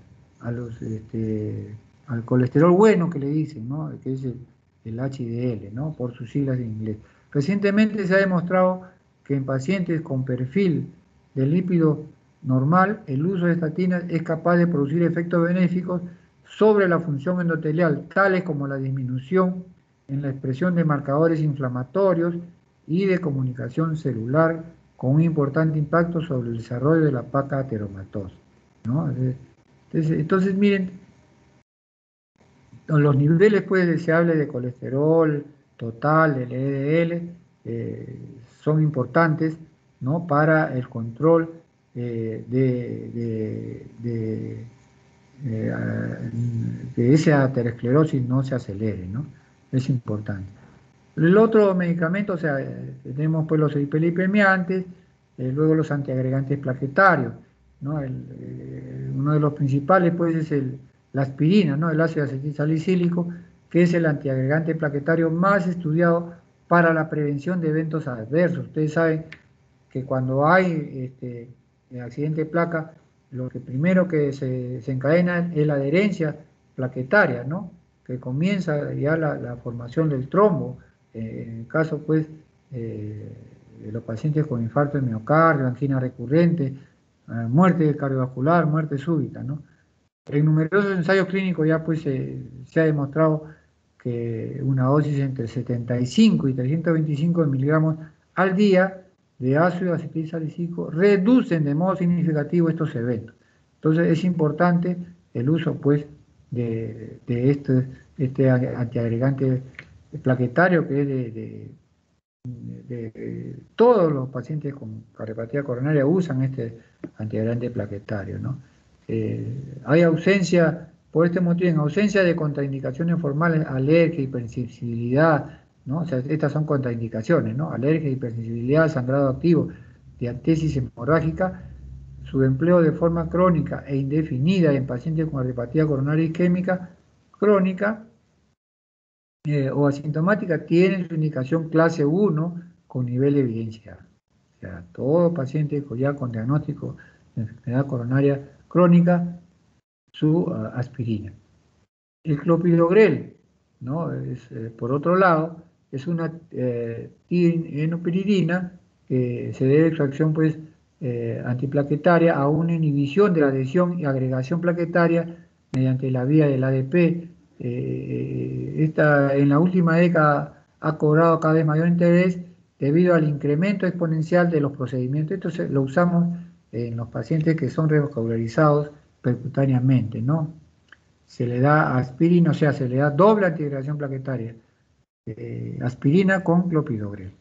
colesterol bueno que le dicen, ¿no? Que es el HDL, ¿no? Por sus siglas en inglés. Recientemente se ha demostrado que en pacientes con perfil de lípido normal, el uso de estatinas es capaz de producir efectos benéficos sobre la función endotelial, tales como la disminución en la expresión de marcadores inflamatorios y de comunicación celular con un importante impacto sobre el desarrollo de la placa ateromatosa, ¿no? Entonces, miren, los niveles pues, deseables de colesterol total, del LDL, son importantes, ¿no? Para el control que esa aterosclerosis no se acelere, ¿no? Es importante. El otro medicamento, o sea, tenemos pues los hiperipermeantes, luego los antiagregantes plaquetarios, ¿no? Uno de los principales pues es la aspirina, ¿no? El ácido acetilsalicílico, que es el antiagregante plaquetario más estudiado para la prevención de eventos adversos. Ustedes saben que cuando hay accidente de placa, lo que primero que se encadena es la adherencia plaquetaria, ¿no? Que comienza ya la formación del trombo, en el caso pues de los pacientes con infarto de miocardio, angina recurrente, muerte cardiovascular, muerte súbita, ¿no? En numerosos ensayos clínicos ya pues se ha demostrado que una dosis entre 75 y 325 miligramos al día de ácido acetilsalicílico reducen de modo significativo estos eventos. Entonces es importante el uso pues de este antiagregante plaquetario que es de todos los pacientes con cardiopatía coronaria usan este antiagregante plaquetario, ¿no? Hay ausencia, por este motivo, en ausencia de contraindicaciones formales, alergia, hipersensibilidad, ¿no? O sea, estas son contraindicaciones, ¿no? Alergia, hipersensibilidad, sangrado activo, diatesis hemorrágica, su empleo de forma crónica e indefinida en pacientes con cardiopatía coronaria isquémica crónica o asintomática tienen su indicación clase 1 con nivel de evidencia. O sea, todo paciente ya con diagnóstico de enfermedad coronaria crónica, su aspirina. El clopidogrel, ¿no? Por otro lado, es una enopiridina que se debe a su acción pues, antiplaquetaria a una inhibición de la adhesión y agregación plaquetaria mediante la vía del ADP. Esta en la última década ha cobrado cada vez mayor interés debido al incremento exponencial de los procedimientos. Esto lo usamos en los pacientes que son revascularizados percutáneamente, ¿no? Se le da aspirina, o sea, se le da doble antiagregación plaquetaria, aspirina con clopidogrel.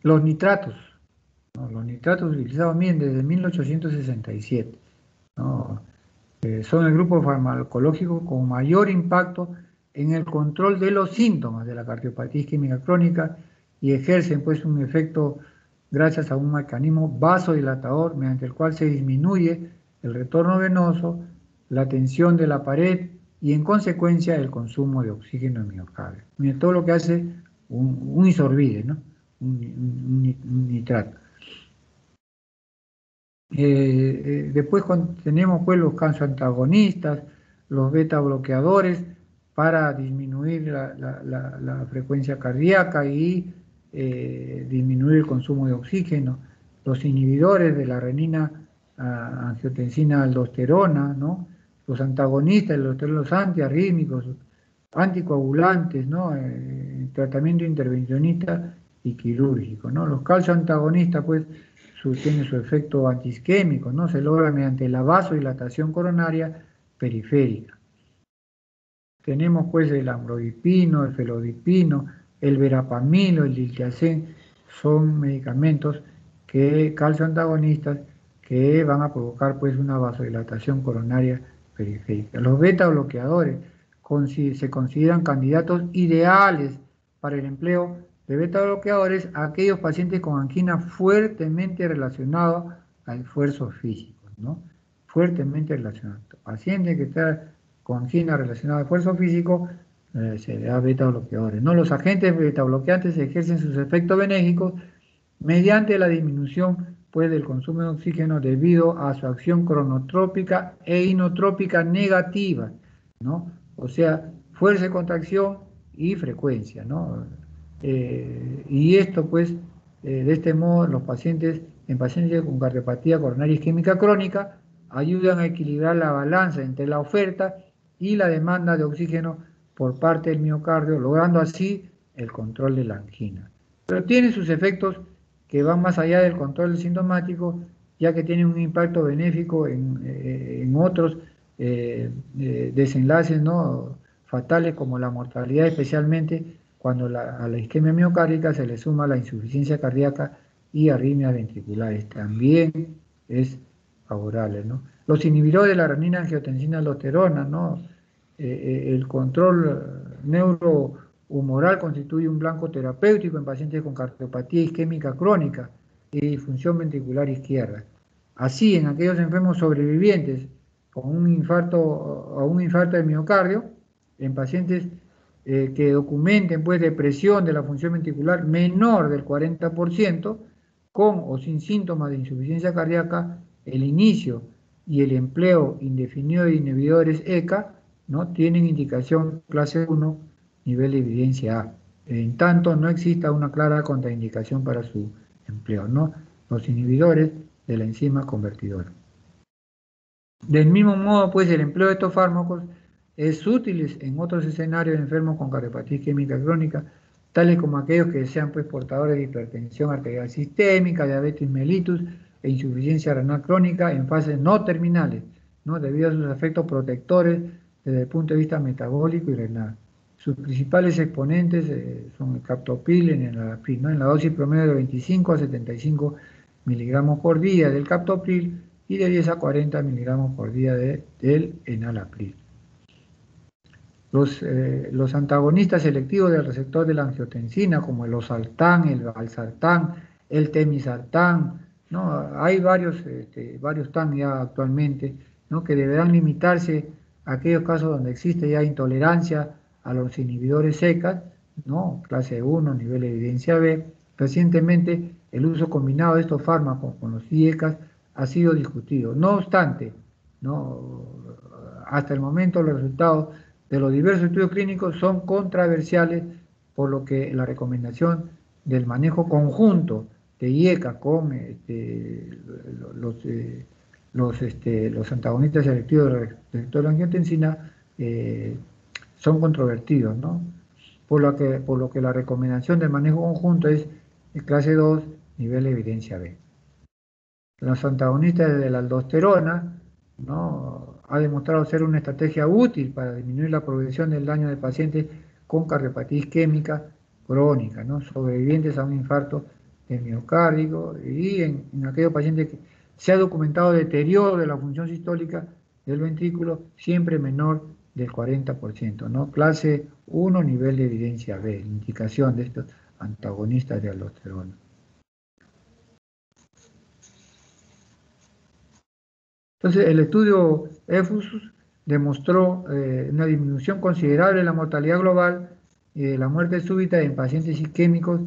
Los nitratos, ¿no? Los nitratos utilizados bien desde 1867, ¿no? Son el grupo farmacológico con mayor impacto en el control de los síntomas de la cardiopatía isquémica crónica y ejercen pues un efecto gracias a un mecanismo vasodilatador mediante el cual se disminuye el retorno venoso, la tensión de la pared y en consecuencia el consumo de oxígeno en miocardio. Miren todo lo que hace un isorbide, ¿no? un nitrato. Después tenemos pues los cansoantagonistas, los beta bloqueadores para disminuir la frecuencia cardíaca y disminuir el consumo de oxígeno, los inhibidores de la renina angiotensina aldosterona, ¿no? Los antagonistas, los antiarrítmicos, anticoagulantes, ¿no? Tratamiento intervencionista y quirúrgico, ¿no? Los calcioantagonistas pues tiene su efecto antiisquémico, ¿no? Se logra mediante la vasodilatación coronaria periférica. Tenemos pues el amlodipino, el felodipino, el verapamilo, el diltiazem, son medicamentos calcioantagonistas que van a provocar pues una vasodilatación coronaria periférica. Los beta bloqueadores se consideran candidatos ideales para el empleo de beta bloqueadores a aquellos pacientes con angina fuertemente relacionados a esfuerzos físicos, ¿no? Fuertemente relacionados. Pacientes que están con angina relacionada a esfuerzo físico, se le da beta bloqueadores, ¿no? Los agentes beta bloqueantes ejercen sus efectos benéficos mediante la disminución pues, del consumo de oxígeno debido a su acción cronotrópica e inotrópica negativa, ¿no? O sea, fuerza de contracción y frecuencia, ¿no? Y esto pues, de este modo, en pacientes con cardiopatía coronaria isquémica crónica, ayudan a equilibrar la balanza entre la oferta y la demanda de oxígeno por parte del miocardio, logrando así el control de la angina. Pero tiene sus efectos que van más allá del control sintomático, ya que tiene un impacto benéfico en otros desenlaces, ¿no?, fatales, como la mortalidad, especialmente cuando a la isquemia miocárdica se le suma la insuficiencia cardíaca y arritmias ventriculares. También es favorable, ¿no? Los inhibidores de la renina-angiotensina-aldosterona, ¿no? El control neurohumoral constituye un blanco terapéutico en pacientes con cardiopatía isquémica crónica y disfunción ventricular izquierda. Así, en aquellos enfermos sobrevivientes con un infarto o un infarto de miocardio, en pacientes que documenten pues depresión de la función ventricular menor del 40%, con o sin síntomas de insuficiencia cardíaca, el inicio y el empleo indefinido de inhibidores ECA, ¿no?, tienen indicación clase 1, nivel de evidencia A. En tanto, no exista una clara contraindicación para su empleo, ¿no? Los inhibidores de la enzima convertidora. Del mismo modo, pues, el empleo de estos fármacos es útil en otros escenarios de enfermos con cardiopatía isquémica crónica, tales como aquellos que sean, pues, portadores de hipertensión arterial sistémica, diabetes mellitus e insuficiencia renal crónica en fases no terminales, ¿no?, debido a sus efectos protectores desde el punto de vista metabólico y renal. Sus principales exponentes son el captopril y el enalapril, ¿no?, en la dosis promedio de 25 a 75 miligramos por día del captopril y de 10 a 40 miligramos por día del enalapril. Los antagonistas selectivos del receptor de la angiotensina, como el losartán, el valsartán, el temisartán, ¿no? Hay varios TAN ya actualmente, ¿no?, que deberán limitarse a aquellos casos donde existe ya intolerancia a los inhibidores secas, ¿no?, clase 1, nivel de evidencia B. Recientemente, el uso combinado de estos fármacos con los IECAS ha sido discutido. No obstante, ¿no?, hasta el momento los resultados de los diversos estudios clínicos son controversiales, por lo que la recomendación del manejo conjunto de IECA con los antagonistas selectivos del receptor de angiotensina son controvertidos, ¿no? Por lo que la recomendación del manejo conjunto es clase 2, nivel de evidencia B. Los antagonistas de la aldosterona, ¿no?, ha demostrado ser una estrategia útil para disminuir la progresión del daño de pacientes con cardiopatía isquémica crónica, ¿no?, sobrevivientes a un infarto de miocardio, y en aquellos pacientes que se ha documentado deterioro de la función sistólica del ventrículo siempre menor del 40%, ¿no? Clase 1, nivel de evidencia B, indicación de estos antagonistas de aldosterona. Entonces, el estudio EFUSUS demostró una disminución considerable de la mortalidad global y de la muerte súbita en pacientes isquémicos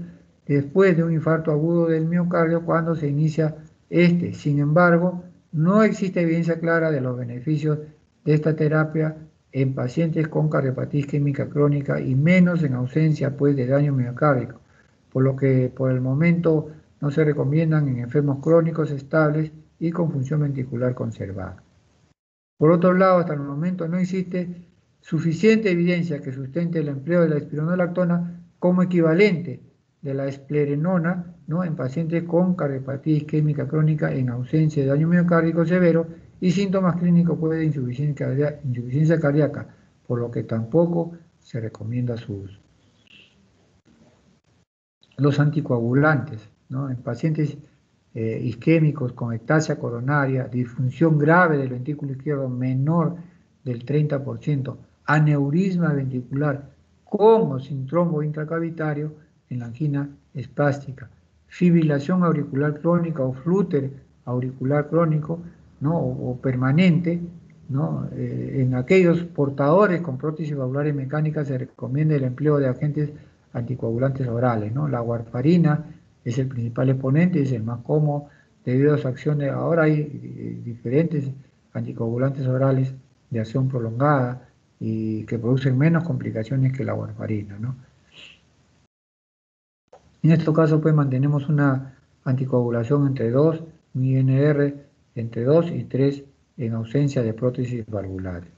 después de un infarto agudo del miocardio cuando se inicia este. Sin embargo, no existe evidencia clara de los beneficios de esta terapia en pacientes con cardiopatía isquémica crónica y menos en ausencia, pues, de daño miocárdico, por lo que por el momento no se recomiendan en enfermos crónicos estables y con función ventricular conservada. Por otro lado, hasta el momento no existe suficiente evidencia que sustente el empleo de la espironolactona como equivalente de la esplerenona, ¿no?, en pacientes con cardiopatía isquémica crónica en ausencia de daño miocárdico severo y síntomas clínicos pues, de insuficiencia cardíaca, por lo que tampoco se recomienda su uso. Los anticoagulantes, ¿no?, en pacientes isquémicos con ectasia coronaria, disfunción grave del ventrículo izquierdo menor del 30%, aneurisma ventricular con o sin trombo intracavitario en la angina espástica, fibrilación auricular crónica o flúter auricular crónico, ¿no?, o permanente, ¿no?, en aquellos portadores con prótesis valvulares mecánicas se recomienda el empleo de agentes anticoagulantes orales, ¿no? La warfarina es el principal exponente, es el más cómodo debido a su acción. Ahora hay diferentes anticoagulantes orales de acción prolongada y que producen menos complicaciones que la warfarina, ¿no? En estos casos, pues, mantenemos una anticoagulación entre 2, un INR entre 2 y 3 en ausencia de prótesis valvulares.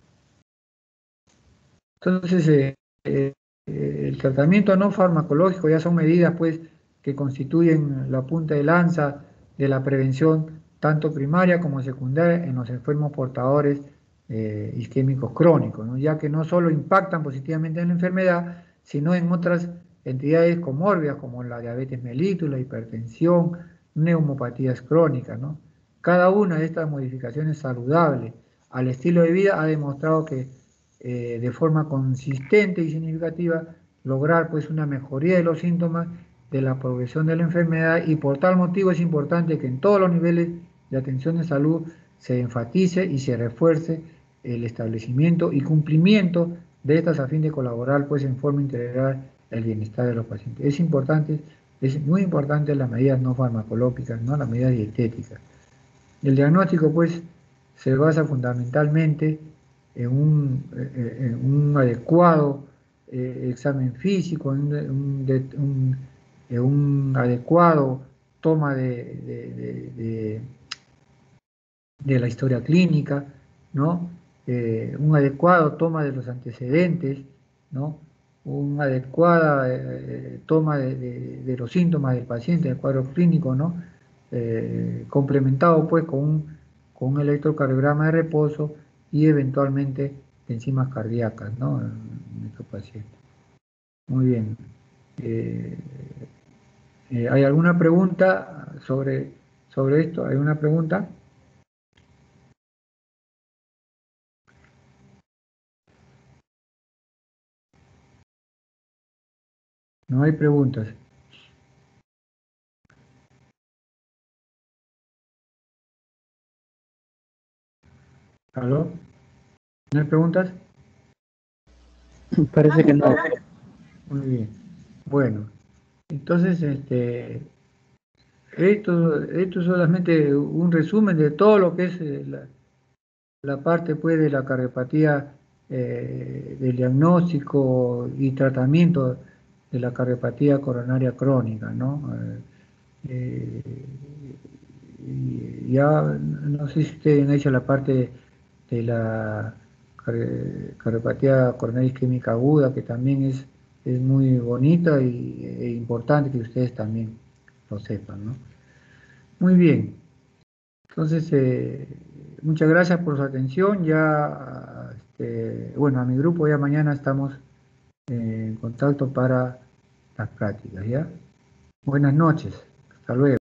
Entonces, el tratamiento no farmacológico ya son medidas pues que constituyen la punta de lanza de la prevención tanto primaria como secundaria en los enfermos portadores isquémicos crónicos, ¿no? Ya que no solo impactan positivamente en la enfermedad, sino en otras entidades comórbidas como la diabetes mellitus, la hipertensión, neumopatías crónicas, ¿no? Cada una de estas modificaciones saludables al estilo de vida ha demostrado que de forma consistente y significativa lograr pues una mejoría de los síntomas de la progresión de la enfermedad, y por tal motivo es importante que en todos los niveles de atención de salud se enfatice y se refuerce el establecimiento y cumplimiento de estas a fin de colaborar pues en forma integral el bienestar de los pacientes. Es importante, es muy importante las medidas no farmacológicas, ¿no? Las medidas dietéticas. El diagnóstico, pues, se basa fundamentalmente en un adecuado examen físico, en un adecuado toma de la historia clínica, ¿no? Un adecuado toma de los antecedentes, ¿no? Una adecuada toma de los síntomas del paciente, del cuadro clínico, ¿no? Complementado pues con un electrocardiograma de reposo y eventualmente enzimas cardíacas, ¿no? En nuestro paciente. Muy bien. Eh, ¿Hay alguna pregunta sobre esto? ¿Hay una pregunta? No hay preguntas. ¿Aló? ¿No hay preguntas? Parece que no. Muy bien. Bueno, entonces esto es solamente un resumen de todo lo que es la parte pues de la cardiopatía, del diagnóstico y tratamiento de la cardiopatía coronaria crónica, ¿no? Eh, y ya no sé si ustedes han hecho la parte de la cardiopatía coronaria isquémica aguda, que también es muy bonita e importante que ustedes también lo sepan, ¿no? Muy bien. Entonces, muchas gracias por su atención. Ya, bueno, a mi grupo ya mañana estamos en contacto para las prácticas, ¿ya? Buenas noches. Hasta luego.